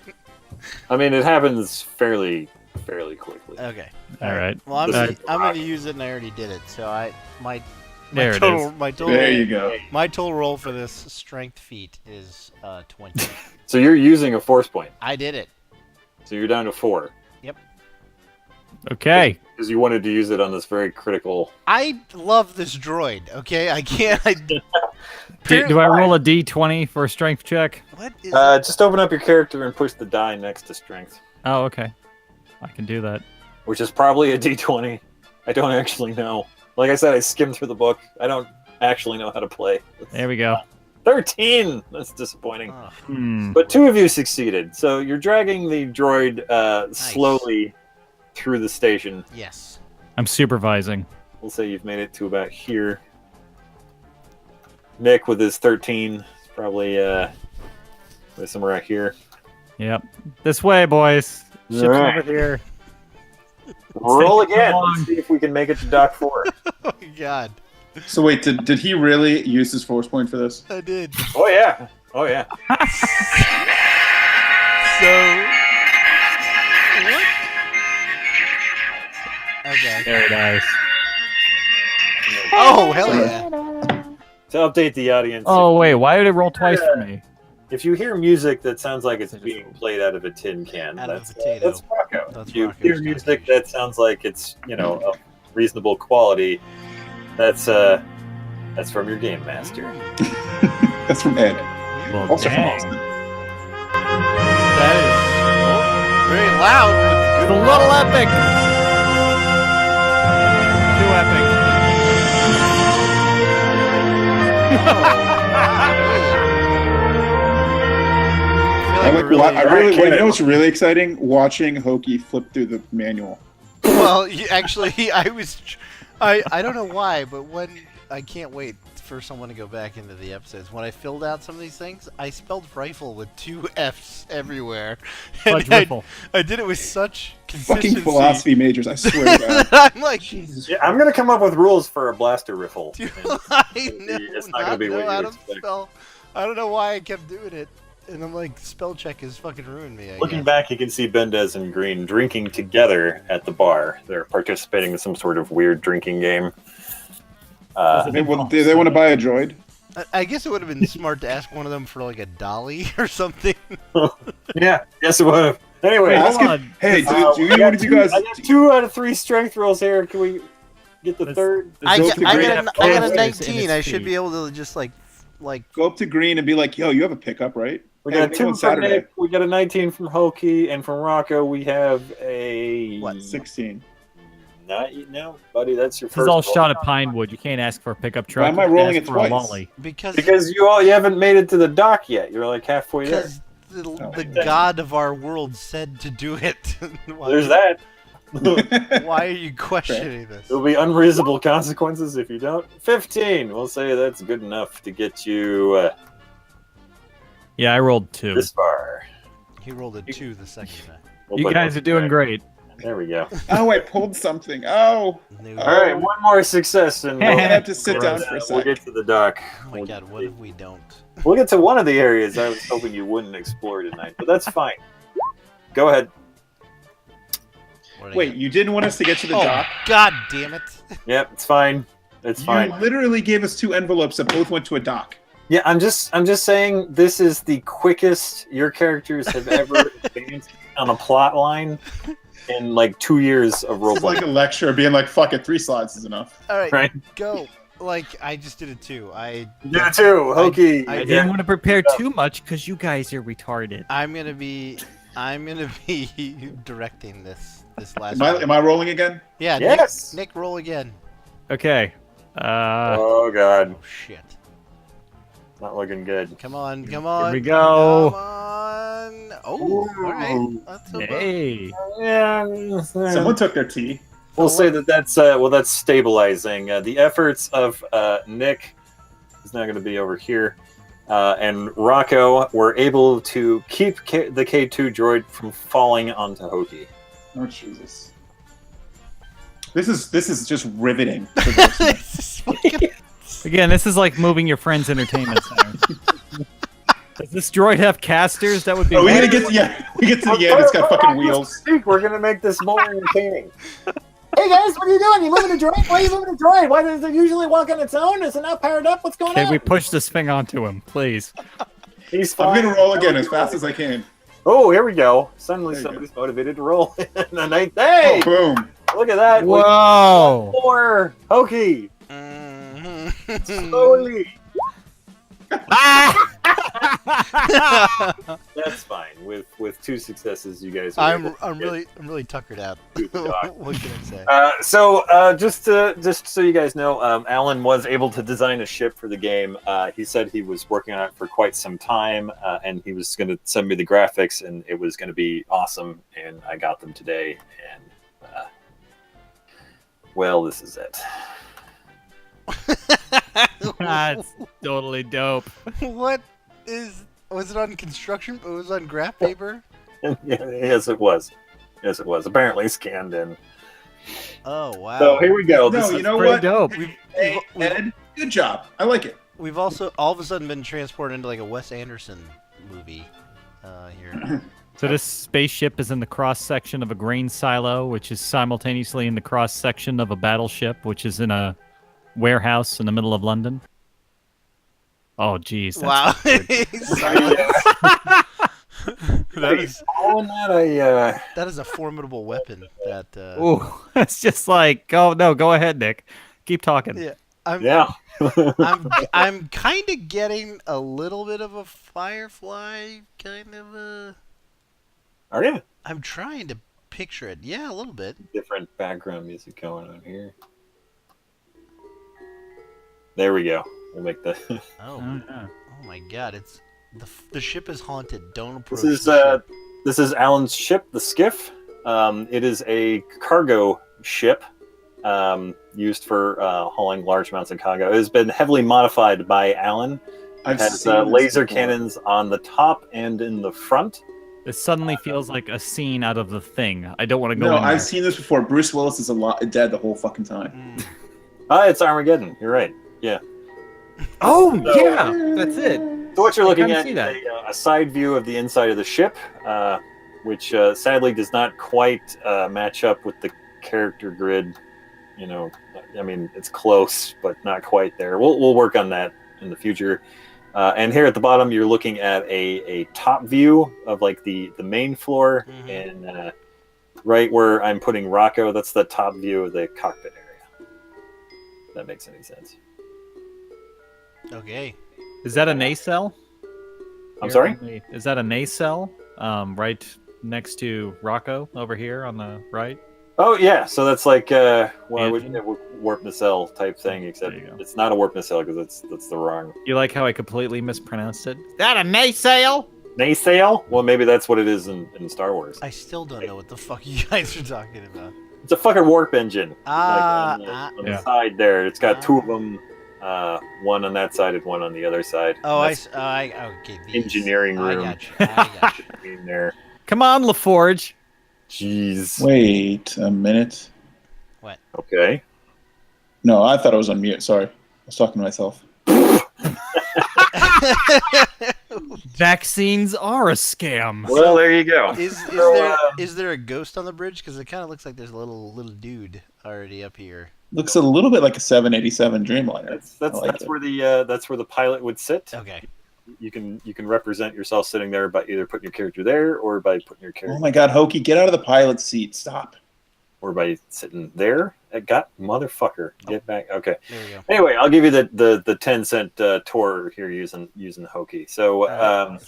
I mean, it happens fairly quickly. Okay. All right. Well, I'm This is gonna use it, and I already did it. So my There it total is. my total There you go. my total roll for this strength feat is 20. So you're using a force point. I did it. So you're down to 4. Okay. Because you wanted to use it on this very critical. I love this droid. Okay, I can't. Do I roll a d20 for a strength check? What is? Just open up your character and push the die next to strength, Oh, okay. I can do that. which is probably a d20. I don't actually know. Like I said, I skimmed through the book. I don't actually know how to play. There we go. 13! That's disappointing. Oh, But 2 of you succeeded. So you're dragging the droid slowly through the station. yes. I'm supervising. We'll say you've made it to about here. Nick with his 13 is probably somewhere out here. Yep. This way, boys. Ship's Alright. over here. Roll taking again. so long. Let's see if we can make it to Dock 4. Oh my god. So wait, did he really use his force point for this? I did. Oh yeah. Oh yeah. So. What? Okay. There it is. Oh hell yeah. To update the audience. Oh, wait. Why did it roll twice for me? If you hear music that sounds like it's being played out of a tin can, Out of a that's potato. that's Rocco. That's If you Rocco's hear music that sounds like it's of reasonable quality, that's from your game master. That's from Ed. Well, Also from dang. Austin. That is very loud. But It's good. a little epic. Too epic. I feel like we're I really, Cannon. you know what's really exciting? Watching Hokie flip through the manual. Well, actually, I don't know why, but I can't wait for someone to go back into the episodes. When I filled out some of these things, I spelled rifle with 2 F's everywhere. Fudge And rifle. I did it with such consistency. Fucking philosophy majors, I swear to God. I'm like, Jesus. Yeah, I'm gonna come up with rules for a blaster riffle. Do And I it's not not gonna be know what how you to expect. spell? I don't know why I kept doing it. And I'm like, spell check has fucking ruined me. I Looking guess. back, you can see Bendez and Green drinking together at the bar. They're participating in some sort of weird drinking game. They want to buy a droid. I guess it would have been smart to ask one of them for like a dolly or something. Yeah, yes it would have. Anyway, Ask hold it- on. Hey, I do got you guys? I got 2 out of 3 strength rolls here. Can we get the Let's- third? I Go got, to I green. got a Have 19. its I should feet. be able to just like Go up to Green and be like, "Yo, you have a pickup, right?" We Hey, got we're 2 going from Saturday. Nick. We got a 19 from Hokie, and from Rocco we have a What, 16. No, buddy, that's your This first. is all roll. shot at Pinewood. You can't ask for a pickup truck. Why am I You can rolling ask it for a twice? lolly. because Because you haven't made it to the dock yet. You're like halfway there. the god of our world said to do it. Why, There's that. Why are you questioning this? There'll be unreasonable consequences if you don't. 15. We'll say that's good enough to get you Yeah, I rolled 2. this far. He rolled a 2 the second time. We'll You put guys it are doing back. great. There we go. Oh, I pulled something. Oh, No. All right, one more success, and I'm we'll, gonna have to sit down for a we'll sec. get to the dock. Oh my god, what if we don't? We'll get to one of the areas I was hoping you wouldn't explore tonight, but that's fine. Go ahead. What do Wait, you didn't want us to get to the Oh, dock? god damn it. Yep, it's fine. It's You fine. literally gave us 2 envelopes that both went to a dock. Yeah, I'm just saying this is the quickest your characters have ever advanced on a plot line in like 2 years of It's like roleplay. a lecture being like, "Fuck it, 3 slides is enough." Alright, Right? go. Like, I just did it too. Yeah, too. Hokie. I I yeah. didn't want to prepare too much because you guys are retarded. I'm gonna be directing this last Am I rolling again? Yeah, Yes. Nick, roll again. Okay. Oh god, Oh shit. not looking good. Come on, come on. Here we go. Come on. Oh, alright. That's so Hey. Yeah. Someone took their tea. We'll say that's stabilizing. The efforts of Nick is now going to be over here, and Rocco were able to keep the K2 droid from falling onto Hokie. Oh Jesus! This is just riveting. For those who- This is fucking- Again, this is like moving your friend's entertainment center. Does this droid have casters? That would be. Oh, we weird. get to the end. It's got fucking wheels. We're going to make this more entertaining. Hey guys, what are you doing? You moving a droid? Why are you moving a droid? Why does it usually walk on its own? Is it not powered up? What's going Can on? we push this thing onto him, please? He's I'm fine. gonna roll again as fast as I can. Oh, here we go. Suddenly There you somebody's motivated to roll. The ninth. Hey, Oh, boom! look at that. Whoa! 4. Hokie. Mhm. Slowly. Ah! That's fine. With 2 successes, you guys. Are I'm able to I'm get really tuckered out. to the dock. What can I say? Just so you guys know, Alan was able to design a ship for the game. He said he was working on it for quite some time, and he was going to send me the graphics, and it was going to be awesome. And I got them today, and well, this is it. That's totally dope. What is? Was it on construction? It was on graph paper. Yes, it was. Yes, it was. Apparently scanned in. Oh wow. So here we go. No, This you is know Pretty what? dope. Hey, Ed, good job. I like it. We've also all of a sudden been transported into like a Wes Anderson movie here. So this spaceship is in the cross section of a grain silo, which is simultaneously in the cross section of a battleship, which is in a warehouse in the middle of London. Oh, geez. That's Wow. that is all in that. that is a formidable weapon. That Ooh, it's just like, oh no, go ahead, Nick. Keep talking. yeah. I'm Yeah. I'm kind of getting a little bit of a Firefly kind of a. Are you? I'm trying to picture it. Yeah, a little bit. Different background music going on here. There we go. We'll make the. Oh, yeah. oh my God! It's the ship is haunted. Don't approach This is the ship. this is Alan's ship, the skiff. It is a cargo ship used for hauling large amounts of cargo. It has been heavily modified by Alan. I've It has seen this laser before. cannons on the top and in the front. This suddenly feels like a scene out of The Thing. I don't want to go No, in there. I've seen this before. Bruce Willis is dead the whole fucking time. It's Armageddon. You're right. Yeah. Oh, So- yeah, that's it. So what you're I looking kinda at see is that. a side view of the inside of the ship, which sadly does not quite match up with the character grid. You know, I mean, it's close, but not quite there. We'll work on that in the future. And here at the bottom, you're looking at a top view of like the main floor, and right where I'm putting Rocco, that's the top view of the cockpit area. If that makes any sense. Okay. Is that a nacelle? I'm sorry? Is that a nacelle? Right next to Rocco over here on the right? Oh yeah, so that's like I would Engine? warp nacelle type thing, except There you go. it's not a warp nacelle because that's the wrong You like how I completely mispronounced it? Is that a nacelle? nacelle. Well, maybe that's what it is in Star Wars. I still don't know what the fuck you guys are talking about. It's a fucking warp engine. Ah, on the Yeah. side there, it's got two of them, one on that side and one on the other side. Oh, That's okay. These. engineering I room. got you. I got you. in there. Come on, LaForge. Jeez. Wait a minute. Okay. No, I thought I was on mute. Sorry. I was talking to myself. Vaccines are a scam. Well, there you go. Is there a ghost on the bridge? Because it kind of looks like there's a little dude already up here. Looks a little bit like a 787 Dreamliner. That's I like it. where the pilot would sit. Okay. You can represent yourself sitting there by either putting your character there or by putting your character Oh my God, Hokie, get out of the pilot's seat. Stop. or by sitting there. Motherfucker, get back. Okay. There we go. Anyway, I'll give you the 10-cent tour here using Hokie. So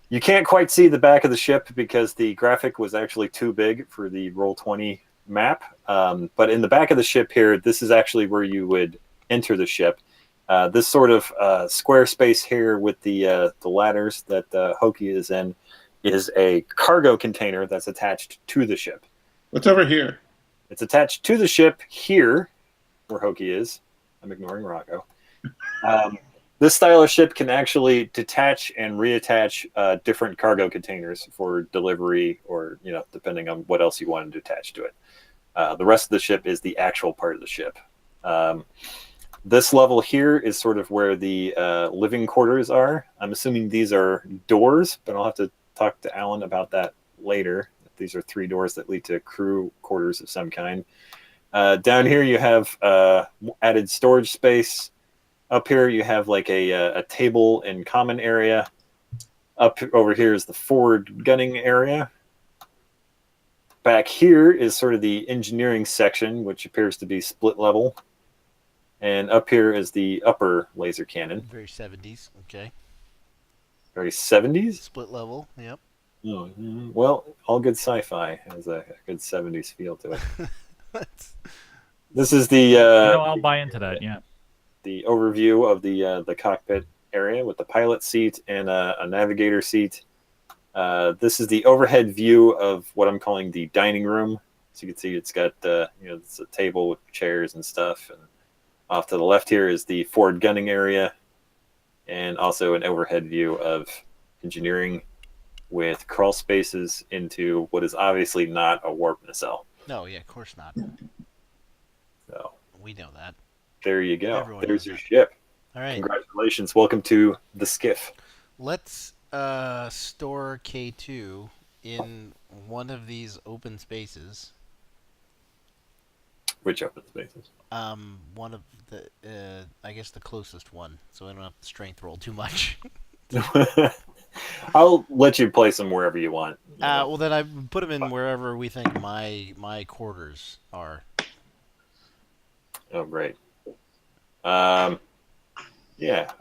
you can't quite see the back of the ship because the graphic was actually too big for the Roll20 map. But in the back of the ship here, this is actually where you would enter the ship. This sort of square space here with the ladders that Hokie is in is a cargo container that's attached to the ship. What's over here? It's attached to the ship here, where Hokie is. I'm ignoring Rocco. This style of ship can actually detach and reattach different cargo containers for delivery, or depending on what else you want to attach to it. The rest of the ship is the actual part of the ship. This level here is sort of where the living quarters are. I'm assuming these are doors, but I'll have to talk to Alan about that later. These are 3 doors that lead to crew quarters of some kind. Down here you have added storage space. Up here you have like a table and common area. Up over here is the forward gunning area. Back here is sort of the engineering section, which appears to be split level. And up here is the upper laser cannon. Very 70s. Okay. Very 70s? Split level. Yep. Oh, well, all good sci-fi has a good 70s feel to it. This is the I'll buy into that. Yeah. the overview of the cockpit area with the pilot seat and a navigator seat. This is the overhead view of what I'm calling the dining room. So you can see it's got it's a table with chairs and stuff. And off to the left here is the forward gunning area, and also an overhead view of engineering with crawl spaces into what is obviously not a warp nacelle. No, yeah, of course not. So We know that. there you go. Everyone There's knows your that. ship. All right. Congratulations. Welcome to the skiff. Let's store K2 in one of these open spaces. Which open spaces? One of the, I guess the closest one, so I don't have to strength roll too much. I'll let you place them wherever you want. Well, then I put them in wherever we think my quarters are. Oh, great. Yeah.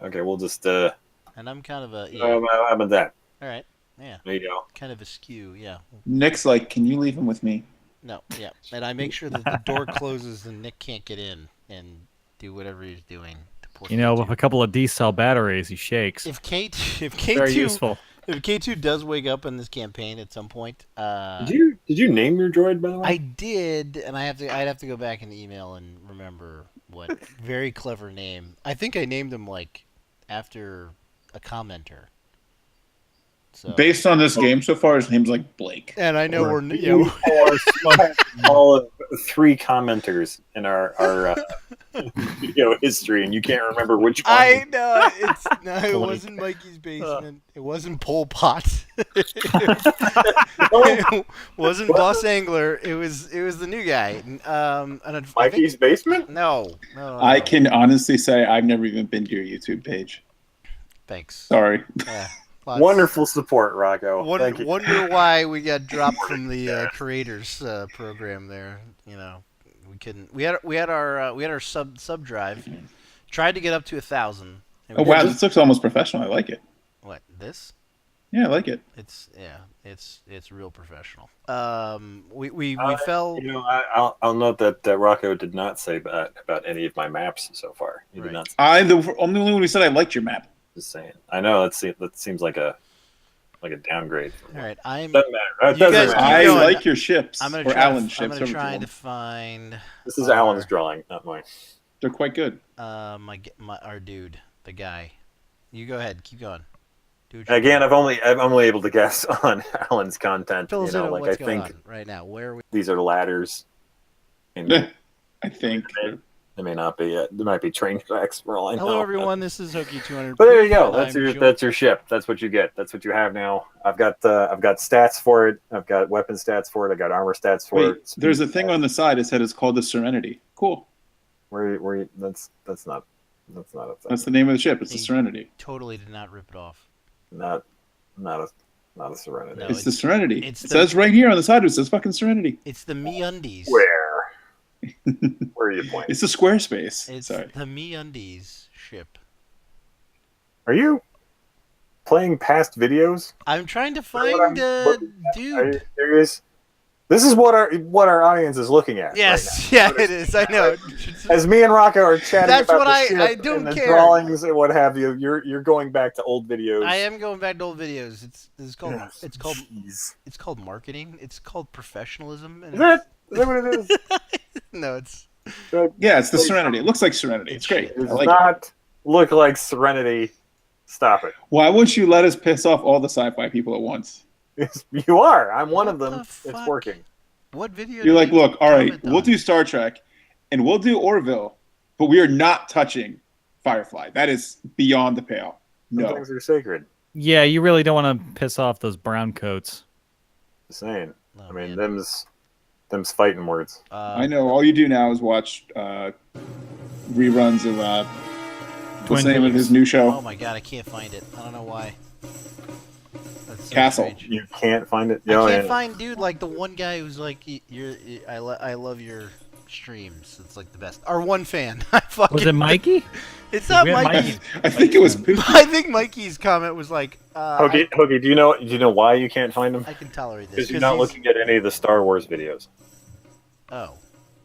Okay. We'll just. And I'm kind of a How about that? all right, yeah, There you go. kind of askew, yeah. Nick's like, can you leave him with me? No, yeah, and I make sure that the door closes and Nick can't get in and do whatever he's doing to Poor You know, K2. with a couple of D-cell batteries, he shakes. If Very K2 useful. if K2 does wake up in this campaign at some point, Did you name your droid, by the way? I did, and I'd have to go back in the email and remember what very clever name. I think I named him like after a commenter. So Based on this game so far, his name's like Blake. and I know we're all of 3 commenters in our video history, and you can't remember which one. I know it wasn't Mikey's basement. It wasn't Pol Pot. It wasn't Boss Angler. It was the new guy. Mikey's basement? No. I can honestly say I've never even been to your YouTube page. Thanks. Sorry. Yeah. Wonderful support, Rocco. Thank you. Wonder why we got dropped from the creators program there. You know, we couldn't. We had our sub drive. Tried to get up to 1,000. Oh wow, this looks almost professional. I like it. What, this? Yeah, I like it. It's real professional. We fell. You know, I'll note that Rocco did not say about any of my maps so far. He did not. The only one who said I liked your map. Just saying. I know that seems like a downgrade. All right, I'm. Doesn't matter. It doesn't matter. I going. like your ships. I'm gonna or try. Alan's ships. I'm gonna try to find. This is Alan's drawing, not mine. They're quite good. Our dude, the guy. You go ahead. Keep going. Again, I'm only able to guess on Alan's content. Fill us in on like what's I going think on right now. Where are we? these are ladders. And I think. They may not be yet. There might be train tracks for all I know. Hello, everyone. This is Hokie 200. But there you go. That's your ship. That's what you get. That's what you have now. I've got stats for it. I've got weapon stats for it. I got armor stats for it. There's a thing on the side that said it's called the Serenity. Cool. That's not a thing. That's the name of the ship. It's the Serenity. Totally did not rip it off. Not a Serenity. No, it's the Serenity. It says right here on the side. It says fucking Serenity. It's the MeUndies. Where are you pointing? It's the Squarespace. It's Sorry. the MeUndies ship. Are you playing past videos? I'm trying to find Are you dude. serious? This is what our audience is looking at. Yes, right now. yeah, it is. I know. As me and Rocco are chatting That's about what the ship I don't and the care. drawings and what have you, you're going back to old videos. I am going back to old videos. It's called Jeez. it's called marketing. It's called professionalism. And Is that what it is? no, it's Yeah, it's the Serenity. It looks like Serenity. It's great. It does I like not look like Serenity. Stop it. Why wouldn't you let us piss off all the sci-fi people at once? You are. I'm one of What them. the It's fuck? working. what video? You're did like, you look, all right, comment we'll on? do Star Trek, and we'll do Orville, but we are not touching Firefly. That is beyond the pale. Some No. things are sacred. Yeah, you really don't want to piss off those brown coats. Just saying. Oh, I mean, man. them's fighting words. I know. All you do now is watch reruns of what's the name of his new Oh show? my god, I can't find it. I don't know why. That's so Castle. strange. You can't find it. I Oh, can't yeah. find, dude, like the one guy who's like, I love your streams. It's like the best. Our one fan. I fucking. Was it Mikey? It's not We had Mikey. I think it was Pookie. I think Mikey's comment was like, Hokie, do you know why you can't find them? I can tolerate this Because you're not looking at any of the Star Wars videos. Oh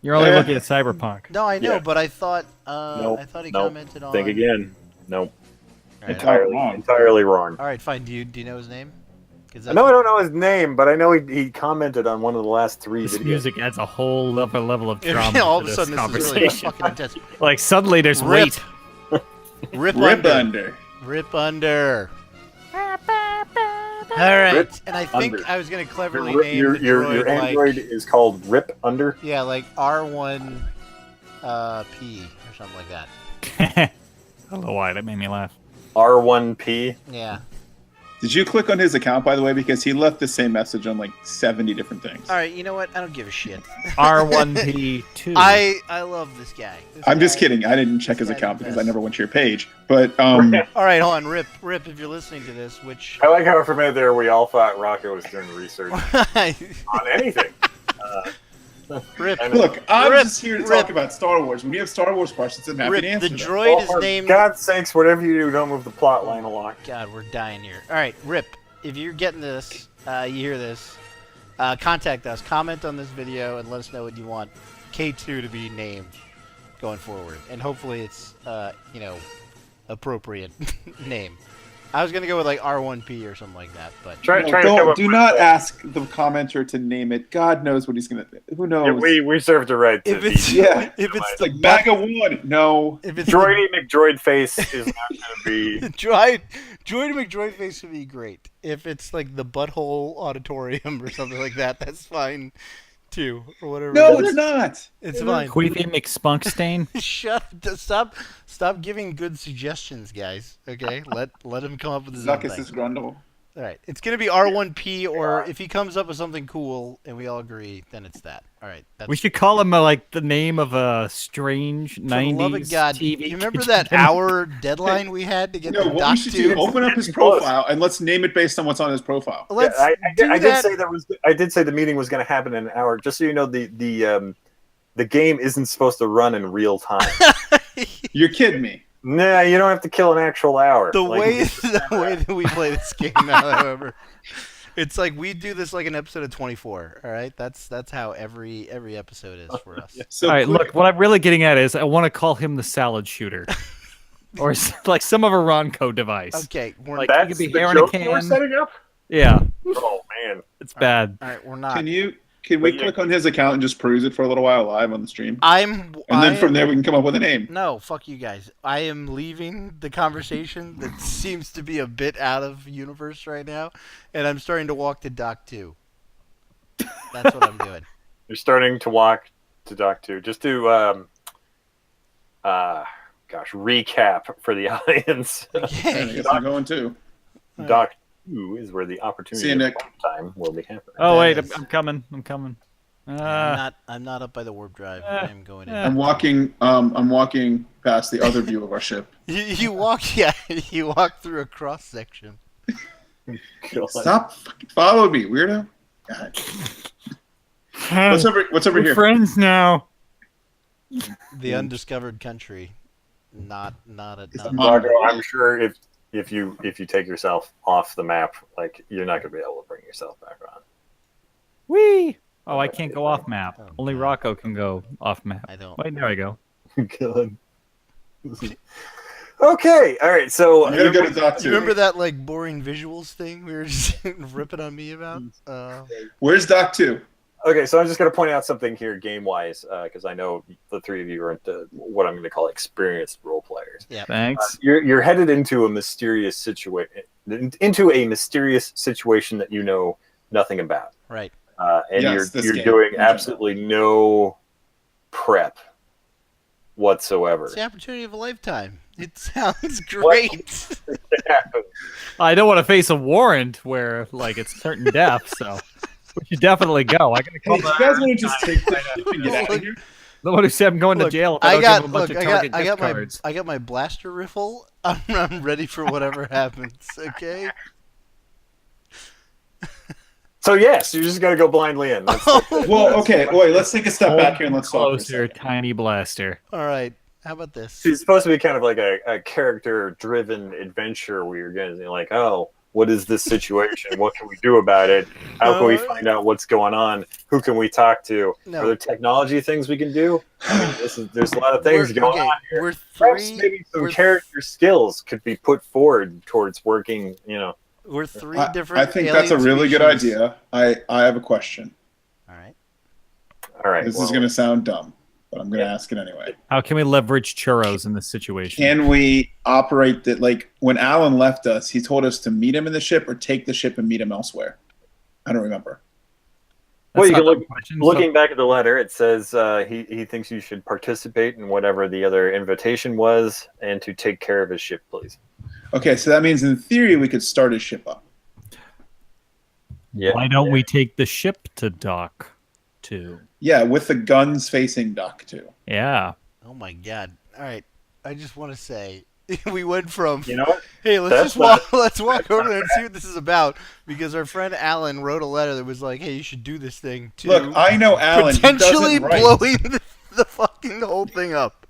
You're only looking at Cyberpunk. no, I know, Yeah. but I thought Nope, I thought he nope. commented on. Think again. Nope. All right, Entirely wrong. all right, fine. Do you know his name? 'Cause I know I don't know his name, but I know he commented on one of the last 3 This videos. music adds a whole level of drama all to of a this sudden, this is really conversation. fucking intense. Like suddenly there's Rip. weight. Rip Rip under. under. Rip under. All right, Rip and I think under. I was gonna cleverly Your, name your, the your, droid your Android like, is called Rip Under. yeah, like R1 P or something like that. I don't know why that made me laugh. R1P. Yeah. Did you click on his account, by the way? Because he left the same message on like 70 different things. All right, you know what? I don't give a shit. R1P2. I love this guy. I'm just kidding. I didn't check his this guy's account the because I best. never went to your page. But All right, hold on, Rip, if you're listening to this, which I like how for a minute there we all thought Rocco was doing research on anything. Rip, look, I'm Rip, just here to Rip. talk about Star Wars. When you have Star Wars questions, I'm happy Rip, to answer the them. droid is For named. God's sakes, whatever you do, don't move the plot line along. God, we're dying here. All right, Rip, if you're getting this, you hear this, contact us, comment on this video, and let us know what you want K2 to be named going forward, and hopefully it's appropriate name. I was gonna go with like R1P or something like that, but Do not ask the commenter to name it. God knows what he's gonna. Who knows? Yeah, we reserve the right to if it's Yeah. if it's like bag of wood. No. if it's Droidy McDroid face is not going to be. Droid McDroid face would be great. If it's like the Butthole Auditorium or something like that, that's fine too, or whatever. No, it's not. It's fine. Queefy McSpunkstain. Stop giving good suggestions, guys. Okay, let him come up with his own Zuckus thing. is Grundle. All right, it's gonna be R1P, or if he comes up with something cool and we all agree, then it's that. All right, that's We should call him like the name of a strange for the 90s love of God. TV. You remember that hour deadline we had to get No, the what doc we should do? to? Open up his profile and let's name it based on what's on his profile. Let's I do did that. say I did say the meeting was going to happen in an hour. Just so you know, the game isn't supposed to run in real time. You're kidding me. Nah, you don't have to kill an actual hour. The way that we play this game now, however, it's like we do this like an episode of 24. All right, that's how every episode is for us. So All right, quick- look, what I'm really getting at is I want to call him the salad shooter. Or like some of a Ronco device. Okay, we're Like, That's you could be the hair in a joke you were can. setting up? Yeah, Oh, man. it's bad. all right. We're not. Can we But click on his account and just peruse it for a little while live on the stream? And And then from there we can come up with a name. No, fuck you guys. I am leaving the conversation that seems to be a bit out of universe right now, and I'm starting to walk to Doc 2. That's what I'm doing. You're starting to walk to Doc 2. Just to, recap for the audience. I Okay. guess I'm going too. Doc 2 is where the opportunity See you, Nick. time will be happening. Oh wait, That is- I'm coming. I'm coming. I'm not up by the warp drive. I'm going in. I'm walking past the other view of our ship. You walk, yeah. You walk through a cross section. Stop fucking following me, weirdo. God. What's over We're here? friends now. The undiscovered country. Not a. Not Rocco, I'm sure if you take yourself off the map, like you're not going to be able to bring yourself back on. Whee! Oh, I can't go off map. Oh, Only God. Rocco can go off map. I don't. Wait, there I go. Good. Okay, all right. So I'm gonna go to Doc You remember 2. that like boring visuals thing we were just ripping on me about? Where's Doc 2? okay, so I'm just going to point out something here, game wise, because I know the three of you are into what I'm going to call experienced role players. Thanks. You're headed into a mysterious situation, that you know nothing about, Right. and Yes, this you're game. doing In general. absolutely no prep whatsoever. It's the opportunity of a lifetime. It sounds great. I don't want to face a warrant where like it's certain death, so we should definitely go. I gotta Hey, call you guys want to just take this ship and get out of here? the one who said I'm going to Look, jail if I don't give him a bunch of I Target got gift my cards. I got my blaster riffle. I'm ready for whatever happens. Okay. So yes, you're just going to go blindly in. That's Well, okay, wait, let's take a step back here and let's talk for a Closer, second. tiny blaster. All right. How about this? It's supposed to be kind of like a character-driven adventure where you're going to be like, oh, what is this situation? What can we do about it? How can we find out what's going on? Who can we talk to? No. Are there technology things we can do? I mean, there's a lot of things going on here. We're Perhaps three. maybe some we're- character skills could be put forward towards working, We're three I different. think that's a alien really good species. idea. I have a question. All right. All right. This well, is going to sound dumb, but I'm going to ask it anyway. How can we leverage churros in this situation? Can we operate that? Like when Alan left us, he told us to meet him in the ship or take the ship and meet him elsewhere. I don't remember. That's well, you not can look. a question. Looking back at the letter, it says he thinks you should participate in whatever the other invitation was and to take care of his ship, please. Okay, so that means in theory we could start his ship up. Yeah. Why don't we take the ship to dock 2? Yeah, with the guns facing Doc 2. Yeah. Oh my God. All right. I just want to say we went from You know what? hey, let's That's just walk. Let's walk over there and see what this is about because our friend Alan wrote a letter that was like, "Hey, you should do this thing too." Look, I know Alan. He potentially does it right. blowing the fucking whole thing up.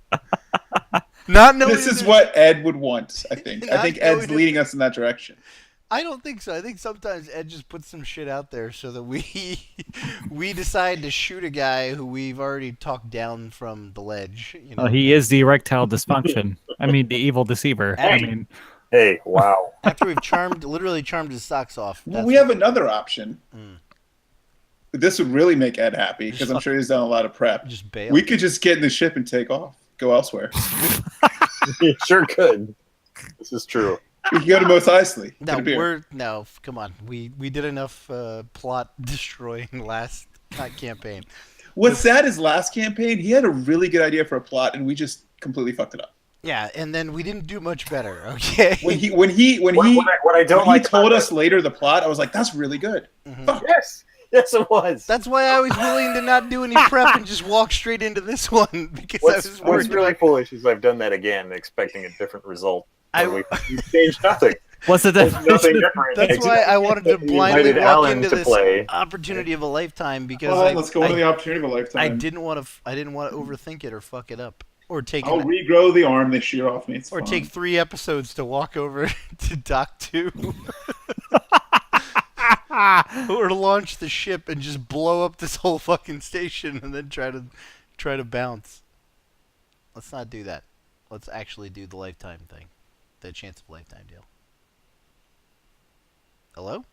Not knowing This is that- what Ed would want, I think. I Not think Ed's knowing leading us in that direction. I don't think so. I think sometimes Ed just puts some shit out there so that we we decide to shoot a guy who we've already talked down from the ledge. You know, He is the erectile dysfunction. I mean, the evil deceiver. I Hey. mean, Hey, wow. after we've literally charmed his socks off. Well, that's we have another option. Mm. This would really make Ed happy because Just I'm sure he's done a lot of prep. just bail. We could just get in the ship and take off, go elsewhere. You sure could. This is true. We could go to Mos Eisley. No, get a beer. come on. We did enough plot destroying last campaign. What's sad is last campaign he had a really good idea for a plot and we just completely fucked it up. Yeah, and then we didn't do much better. Okay. When he What I don't when he like told about us later the plot, I was like, that's really good. Mhm. Yes, it was. That's why I was willing to not do any prep and just walk straight into this one because I was What's worried. really foolish is I've done that again, expecting a different result. I- We changed nothing. what's the There's nothing definition? different. That's why I wanted to You blindly invited walk Alan into to this play. opportunity of a lifetime because Well, let's go into the opportunity of a lifetime. I didn't want to overthink it or fuck it up or take I'll regrow the arm they shear off me. It's or fine. take 3 episodes to walk over to Dock 2 or to launch the ship and just blow up this whole fucking station and then try to bounce. Let's not do that. Let's actually do the lifetime thing. The chance of lifetime deal. Hello?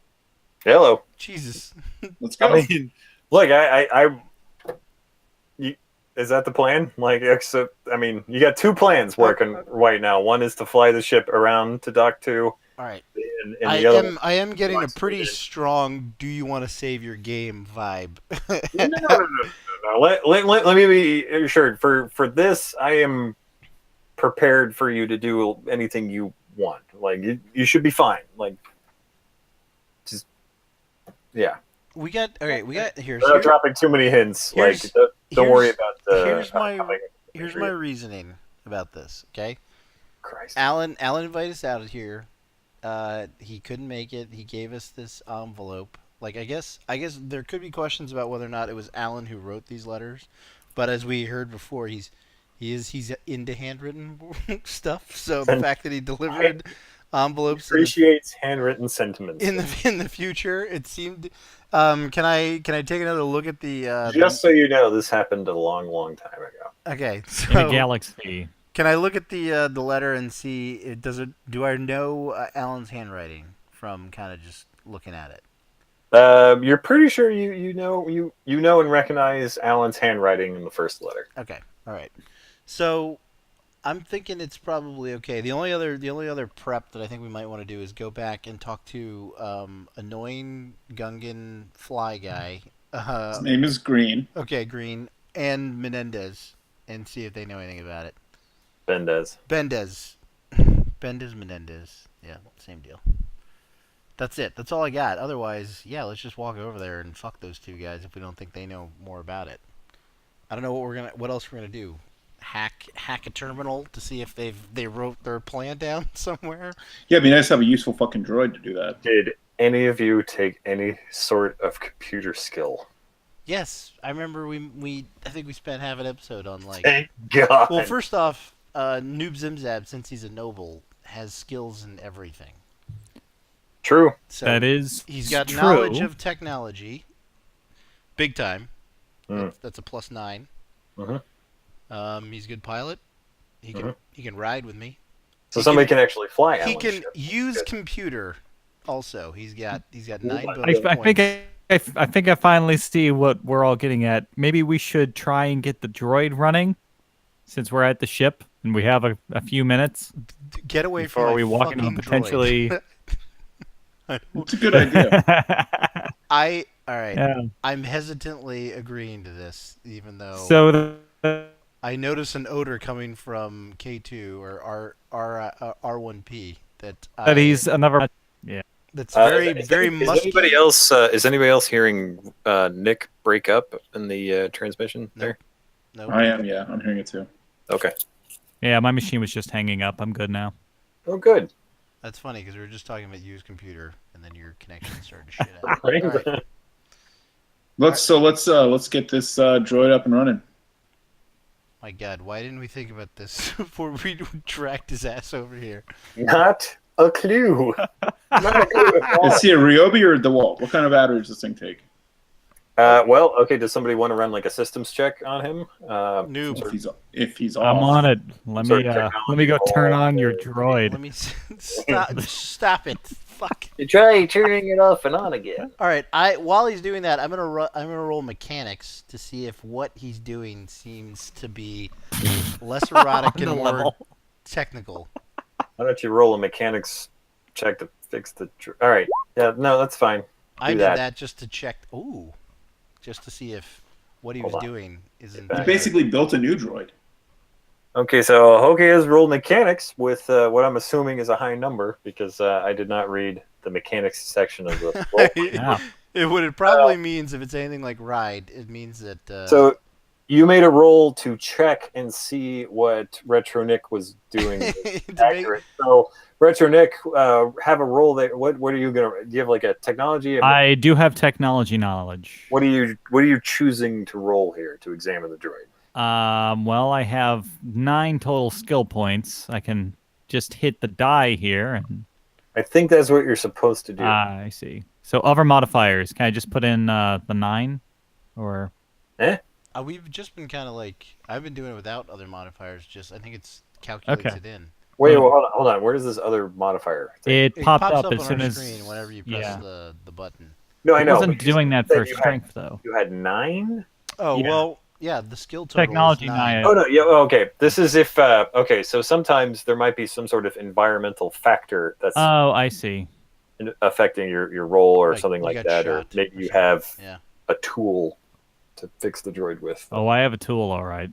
Hello. Jesus. Let's go. I mean, look, is that the plan? Like, except, I mean, you got 2 plans working right now. One is to fly the ship around to Dock 2, All right. and the other I am getting a Watch pretty it. strong "do you want to save your game" vibe. No. Let me be assured. For this, I am prepared for you to do anything you want. Like, you should be fine. Like, just, yeah. We got here. Without dropping too many hints. Like, here's- don't worry about the. here's my- how- Here's my reasoning about this. Okay, Christ. Alan invited us out here. He couldn't make it. He gave us this envelope. Like I guess there could be questions about whether or not it was Alan who wrote these letters, but as we heard before, he's into handwritten stuff. So the fact that he delivered envelopes Appreciates handwritten sentiments. in the future, it seemed. Can I take another look at the? Just so you know, this happened a long time ago. Okay, In a so galaxy. can I look at the letter and see? Do I know Alan's handwriting from kind of just looking at it? You're pretty sure you know and recognize Alan's handwriting in the first letter. Okay, all right. So I'm thinking it's probably okay. The only other prep that I think we might want to do is go back and talk to annoying Gungan fly guy. His name is Green. Okay, Green and Menendez, and see if they know anything about it. Bendez. Bendez Menendez. Yeah, same deal. That's it. That's all I got. Otherwise, yeah, let's just walk over there and fuck those 2 guys if we don't think they know more about it. I don't know what else we're gonna do. Hack a terminal to see if they wrote their plan down somewhere. Yeah, it'd be nice to have a useful fucking droid to do that. Did any of you take any sort of computer skill? Yes, I remember I think we spent half an episode on like. Thank God. Well, first off, Noob Zimzab, since he's a noble, has skills in everything. True. So That is he's got true. knowledge of technology, big time. Mm. That's a +9. Mhm. He's a good pilot. He can ride with me. So He somebody can- can actually fly. He Alan's can ship. use Good. computer. Also, he's got 9 I- bonus I points. think I finally see what we're all getting at. Maybe we should try and get the droid running, since we're at the ship and we have a few minutes Get away before from we my walk into a fucking potentially. droid. It's a good idea. All right. Yeah. I'm hesitantly agreeing to this, even though So I notice an odor coming from K2 or R1P that he's another. that's very Is musky. Is anybody else hearing Nick break up in the transmission there? No. I am, yeah. I'm hearing it too. Okay. Yeah, my machine was just hanging up. I'm good now. Oh, good. That's funny because we were just talking about used computer and then your connection started to shit out. Right? All right. Let's get this droid up and running. My God, why didn't we think about this before we dragged his ass over here? Not a clue. Not a clue at all. Is he a Ryobi or a DeWalt? What kind of battery does this thing take? Well, okay. Does somebody want to run like a systems check on him? Noob. If he's I'm off. on it. Let Sort me of let me go technology turn roll. on your Let droid. me stop it. Fuck. You try turning it off and on again. All right. While he's doing that, I'm gonna roll mechanics to see if what he's doing seems to be less erotic and The more level. technical. Why don't you roll a mechanics check to fix the? All right. Yeah. No, that's fine. I did that. that just to check. Ooh, just to see if what he Hold was on. doing isn't. He basically built a new droid. Okay, so Hokie has rolled mechanics with what I'm assuming is a high number because I did not read the mechanics section of the roll. Yeah. What it probably means, if it's anything like ride, it means that. So you made a roll to check and see what Retro Nick was doing was to make- accurate. So Retro Nick, have a roll there. What are you gonna? Do you have like a technology? I do have technology knowledge. What are you choosing to roll here to examine the droid? Well, I have 9 total skill points. I can just hit the die here, and I think that's what you're supposed to do. I see. So other modifiers. Can I just put in the 9, or? We've just been kind of like I've been doing it without other modifiers. Just I think it's calculates Okay. it in. Wait, well, hold on. Where does this other modifier? It It popped pops up as on soon our as screen whenever you press yeah. the button. No, I It know. wasn't but you doing that said for you had- strength though. You had 9. Oh Yeah. well, yeah. The skill total Technology is 9. Oh no, yeah, okay. This is if okay. So sometimes there might be some sort of environmental factor that's Oh, I see. affecting your role or Like, something you like got that, or shot maybe or you something. have Yeah. a tool to fix the droid with. Oh, I have a tool, all right.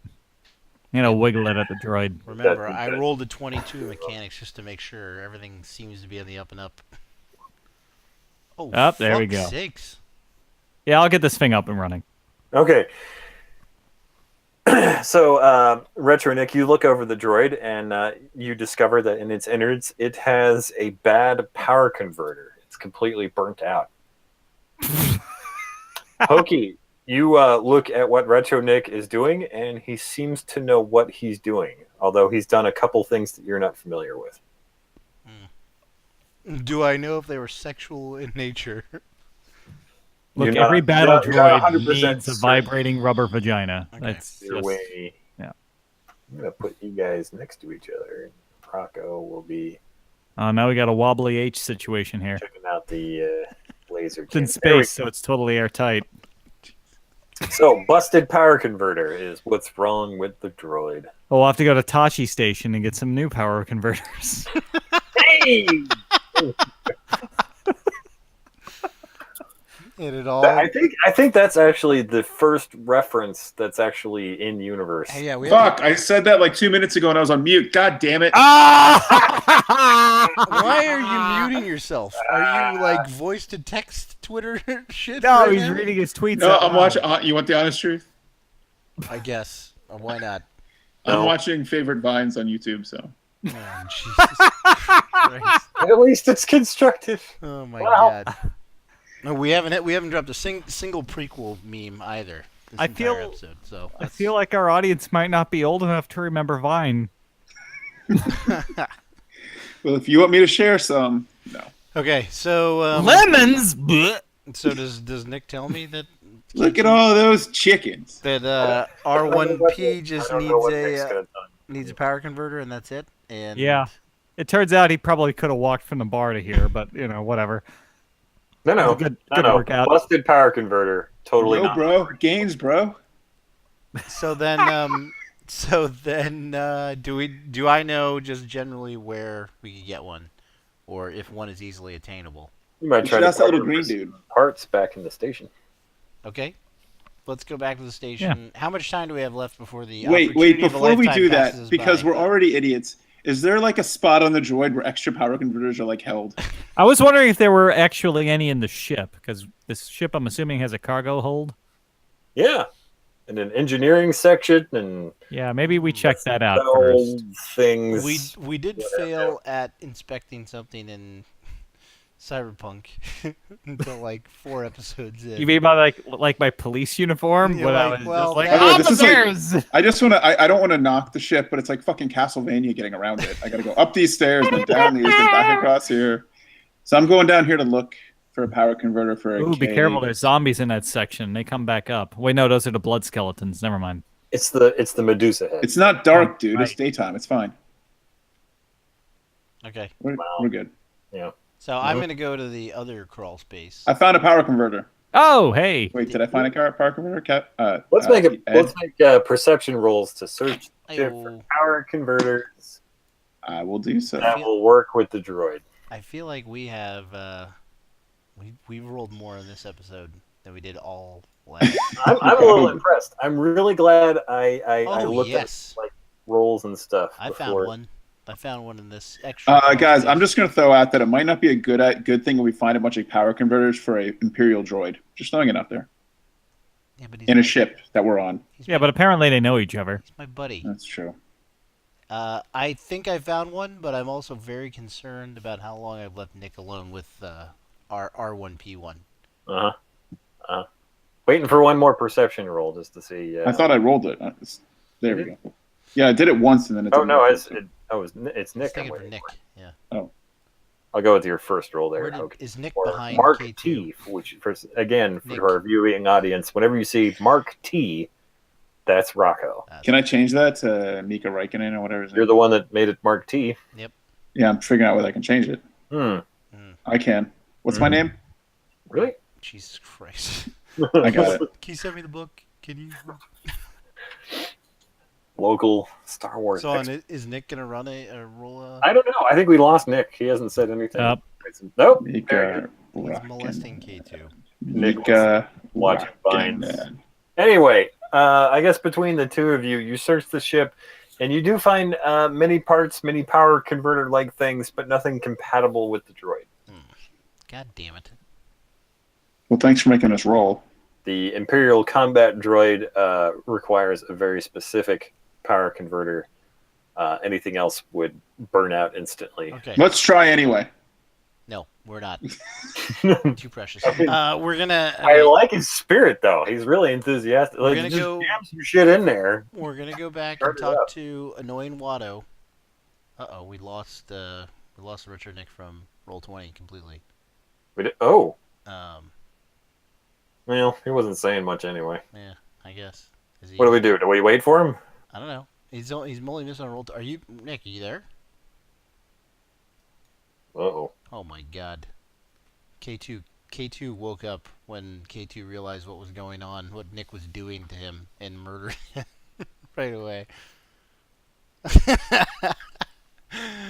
Wiggle it at the droid. Remember, That's I good. rolled a 22 mechanics just to make sure everything seems to be on the up and up. Oh, There we fuck's go. sakes. Yeah, I'll get this thing up and running. Okay. So, Retro Nick, you look over the droid and you discover that in its innards it has a bad power converter. It's completely burnt out. Hokie, you look at what Retro Nick is doing, and he seems to know what he's doing, although he's done a couple things that you're not familiar with. Do I know if they were sexual in nature? Look, You're not- every battle you're not droid 100% needs a certain. vibrating rubber vagina. Okay. That's Your just, way. yeah. I'm gonna put you guys next to each other. Rocco will be now we got a wobbly H situation here. checking out the laser. It's in cannon. There we space, so it's totally airtight. go. So, busted power converter is what's wrong with the droid. Oh, we'll have to go to Tachi Station and get some new power converters. Hey! And it all. I think that's actually the first reference that's actually in universe. Hey, yeah, we Fuck! I said that like 2 minutes ago and I was on mute. God damn it! Ah! Why are you muting yourself? Are you like voice to text Twitter shit? No, right he's now? reading his tweets. No, out I'm loud. watching. You want the honest truth? I guess. Why not? No. I'm watching favorite vines on YouTube. So Oh, Jesus Christ. At least it's constructive. Oh my Wow. god. No, we haven't dropped a single prequel meme either. This I entire feel- episode, so I feel like our audience might not be old enough to remember Vine. well, if you want me to share some, no. okay. So Lemons. Bleh. so does Nick tell me that Look at all those chickens. that R1P just I don't know what Nick's needs gonna tell you. a power converter and that's it? And Yeah. It turns out he probably could have walked from the bar to here, but whatever. No, Good no. workout. Busted power converter. Totally No, not. bro. Gains, bro. So then do I know just generally where we could get one, or if one is easily attainable? You might You try should to ask that little find green some dude. parts back in the station. Okay. Let's go back to the station. How much time do we have left before the Wait. opportunity of a Before we lifetime do passes that, us because by? we're already idiots, is there like a spot on the droid where extra power converters are like held? I was wondering if there were actually any in the ship, because this ship, I'm assuming, has a cargo hold. Yeah, and an engineering section and Yeah, maybe we check that out metal first. things. We did whatever. fail at inspecting something in Cyberpunk until like 4 episodes in. You mean by like my police uniform? Yeah, When I like, was well, just like, that- By the way, this is like- officers! I just want to. I don't want to knock the ship, but it's like fucking Castlevania getting around it. I got to go up these stairs and then down these and back across here. So I'm going down here to look for a power converter for a Ooh, be K. careful! There's zombies in that section. They come back up. Wait, no, those are the blood skeletons. Never mind. It's the Medusa head. It's not dark, dude. It's Right. daytime. It's fine. Okay, We're good. Yeah. so I'm gonna go to the other crawl space. I found a power converter. Oh, hey! Wait, did I find a power converter? Let's make perception rolls to search the ship for Ayo. power converters I will do so. that will work with the droid. I feel like we have we rolled more in this episode than we did all last. I'm a little impressed. I'm really glad I Oh, looked yes. at like rolls and stuff. I before. found one. I found one in this extra. crawl Guys, space. I'm just gonna throw out that it might not be a good thing when we find a bunch of power converters for a Imperial droid. Just throwing it out there. Yeah, but In a ship that we're on. he's Yeah, but apparently they know each other. he's my buddy. That's true. I think I found one, but I'm also very concerned about how long I've left Nick alone with our R1P1. Waiting for one more perception roll just to see. I thought I rolled it. There we go. Yeah, I did it once and then it Oh didn't no, work. it's Nick. I was I'm thinking for waiting Nick. for. Yeah. I'll go with your first roll there. Where did, Okay. is Nick Or behind Mark K2? T, which again Nick. for our viewing audience, whenever you see Mark T, that's Rocco. Can I change that to Mika Räikkönen or whatever his name You're the one that made it Mark T. Yeah, I'm figuring out whether I can change it. I can. What's my name? Really? Jesus Christ. I got it. Can you send me the book? Can you? Local Star Wars. So expert. is Nick gonna run a roll? I don't know. I think we lost Nick. He hasn't said anything. Yep. Nope. Mika He's molesting K2. Mika Watching Räikkönen. Vines. Anyway, I guess between the two of you, you search the ship, and you do find many parts, many power converter-like things, but nothing compatible with the droid. God damn it. Well, thanks for making us roll. The Imperial combat droid requires a very specific power converter. Anything else would burn out instantly. Okay. Let's try anyway. No, we're not. Too precious. We're gonna. I like his spirit, though. He's really enthusiastic. We're Like, gonna just go- jam some shit in there. We're gonna go back Start and it talk up. to annoying Watto. We lost Richard Nick from Roll20 completely. Oh, Um, well, he wasn't saying much anyway. yeah, I guess. Is he? What do we do? Do we wait for him? I don't know. He's only missing on roll. Are you Nick? Are you there? Uh-oh. Oh my God. K2 woke up when K2 realized what was going on, what Nick was doing to him, and murdered him right away.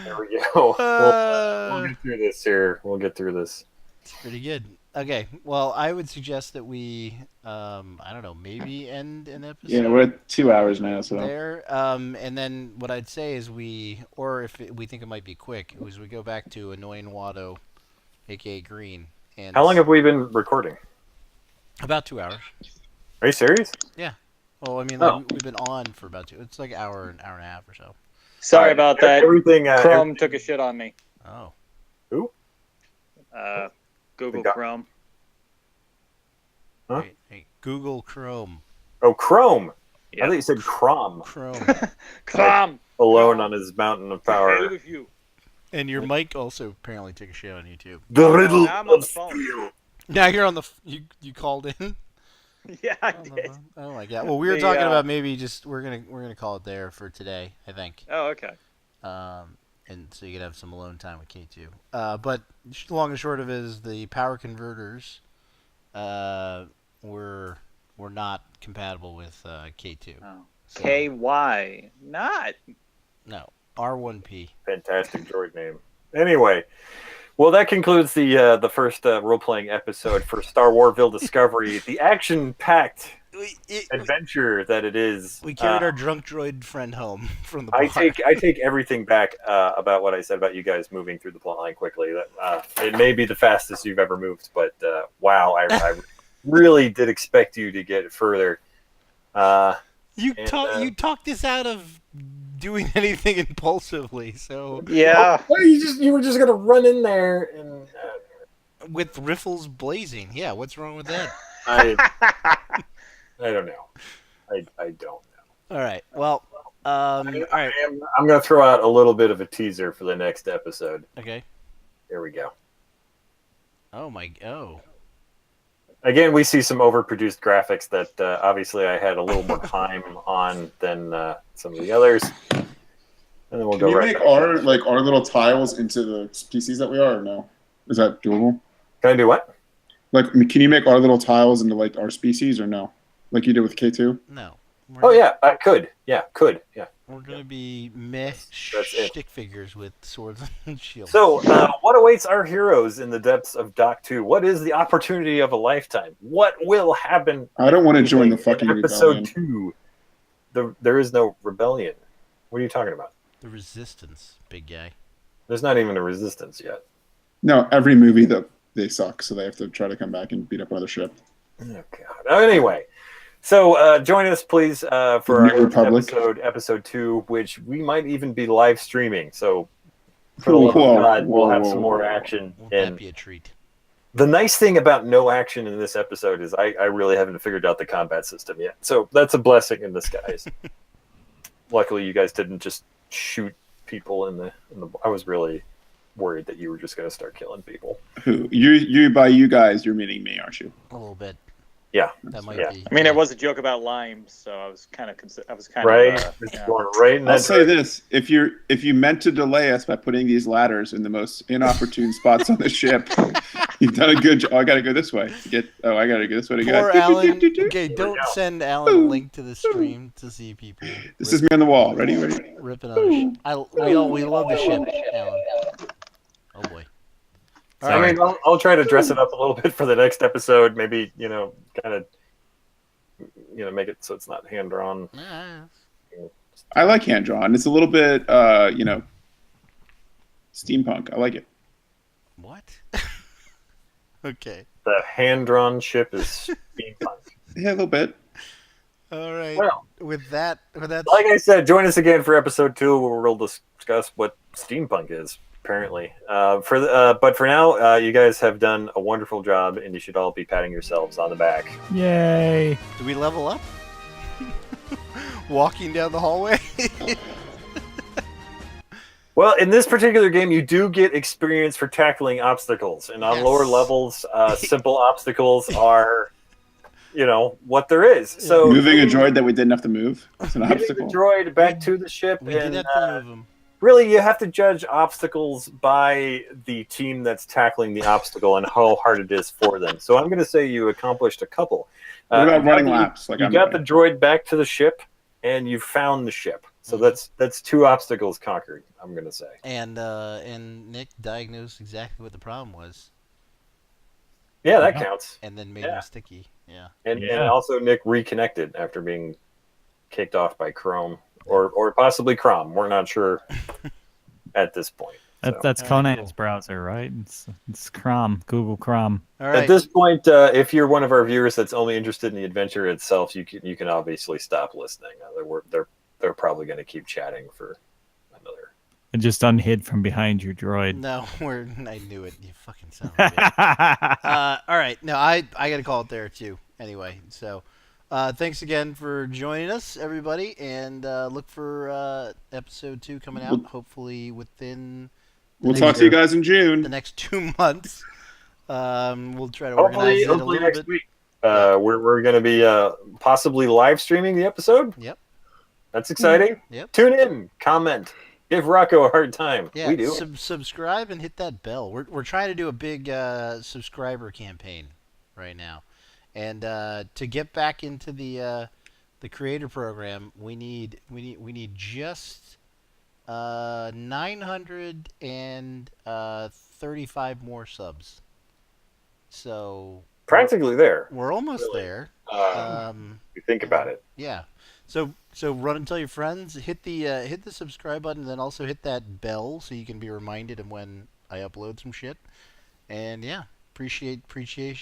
There we go. We'll get through this here. We'll get through this. It's pretty good. Okay, well, I would suggest that we, I don't know, maybe end an episode. Yeah, we're at 2 hours now, so. There, and then what I'd say is we think it might be quick, is we go back to annoying Watto, aka Green, and How long have we been recording? about 2 hours. Are you serious? Well, I mean, Oh. like, we've been on for about it's like an hour and a half or so. Sorry about that. Everything. Chrome took a shit on me. Oh, Google The guy- Chrome. Huh? hey, Google Chrome. Oh, Chrome. I Yep. thought you said Crom. Chrome, Chrome. Alone on his mountain of power. With you. and your mic also apparently took a shit on YouTube. The riddle Now I'm on of the phone. steel. Now you're on the you called in. Yeah, I On the did. phone? Oh my God. Well, we were The, talking about maybe just we're gonna call it there for today. I think. Oh, okay. And so you could have some alone time with K2. But long and short of it is the power converters were not compatible with K2. Oh. So, KY. Not. No, R1P. Fantastic droid name. Anyway, well, that concludes the first role-playing episode for Star Warville Discovery, the action-packed adventure that it is. We carried our drunk droid friend home from the bar. I take everything back about what I said about you guys moving through the plotline quickly. That it may be the fastest you've ever moved, but wow, I really did expect you to get further. You And, talked us out of doing anything impulsively, so Yeah. What, you were just gonna run in there and With riffles blazing. Yeah, what's wrong with that? I don't know. I don't know. All right. Well, all right. I'm going to throw out a little bit of a teaser for the next episode. Okay. Here we go. Oh. Again, we see some overproduced graphics that obviously I had a little more time on than some of the others. And then we'll Can you right make back. our little tiles into the species that we are, or no? Is that doable? Can I do what? Like, can you make our little tiles into like our species, or no? Like you did with K2? No. Oh yeah, I could. Yeah, could. Yeah. We're gonna be meh That's it. stick figures with swords and shields. So, what awaits our heroes in the depths of Dock 2? What is the opportunity of a lifetime? What will happen? I don't want to join the in fucking episode rebellion. 2. There is no rebellion. What are you talking about? The resistance, big guy. There's not even a resistance yet. No, every movie they suck, so they have to try to come back and beat up another ship. Oh God. Anyway, so join us, please, for New our Republic. episode 2, which we might even be live streaming. So, for the love of God, we'll have some more action. Won't And that be a treat? the nice thing about no action in this episode is I really haven't figured out the combat system yet. So that's a blessing in disguise. Luckily, you guys didn't just shoot people in the. I was really worried that you were just going to start killing people. Who? You by you guys, you're meaning me, aren't you? A little bit. Yeah. That might Yeah. be. I mean, it was a joke about limes, so I was kind of Right? It's yeah. going right in I'll that say this: if you meant to delay us by putting these ladders in the most inopportune spots on the ship, you've done a good job. Oh, I got to go this way to get. Oh, I got to go this way to Poor go. Alan. Okay, don't send Alan a link to the stream to see people. This is me on the wall. Ready? Ripping on the ship. We love the ship, Alan. Oh boy. All I right. mean, I'll try to dress it up a little bit for the next episode. Maybe, kind of, make it so it's not hand drawn. I like hand drawn. It's a little bit, steampunk. I like it. What? Okay. The hand drawn ship is steampunk. Yeah, a little bit. All right. Well, With that, like I said, join us again for episode 2, where we'll discuss what steampunk is. Apparently, but for now, you guys have done a wonderful job, and you should all be patting yourselves on the back. Yay! do we level up? Walking down the hallway. Well, in this particular game, you do get experience for tackling obstacles, and on Yes. lower levels, simple obstacles are, what there is. So Moving a droid that we didn't have to move. It's an getting obstacle. the droid back to the ship, We did and have to move him. really, you have to judge obstacles by the team that's tackling the obstacle and how hard it is for them. So I'm going to say you accomplished a couple. What about you got running the- laps? Like you I'm got the doing? droid back to the ship, and you found the ship. So that's 2 obstacles conquered, I'm going to say. And Nick diagnosed exactly what the problem was, Yeah, that counts. and then made Yeah. him sticky. Yeah. And also Nick reconnected after being kicked off by Chrome or possibly Crom. We're not sure at this point. So. That's All right, Conan's browser, right? It's Chrome, Google Chrome. All right. At this point, if you're one of our viewers that's only interested in the adventure itself, you can obviously stop listening. They're probably going to keep chatting for another. And just unhid from behind your droid. No, I knew it. You fucking son of a bitch. All right. No, I got to call it there too. Anyway, so thanks again for joining us, everybody, and look for episode 2 coming out. Hopefully within. We'll talk to you guys in June. The next 2 months. We'll try to organize it a Hopefully little next bit. week. We're going to be possibly live streaming the episode. Yep. That's exciting. Yep. Tune in, comment, give Rocco a hard time. Yeah, We do. subscribe and hit that bell. We're trying to do a big subscriber campaign right now, and to get back into the creator program, we need just 935 more subs. So Practically there. we're almost Really. there. You think about it. Yeah. So run and tell your friends. Hit the subscribe button, and then also hit that bell so you can be reminded of when I upload some shit. And yeah, appreciate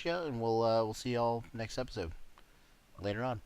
you, and we'll see y'all next episode. Later on.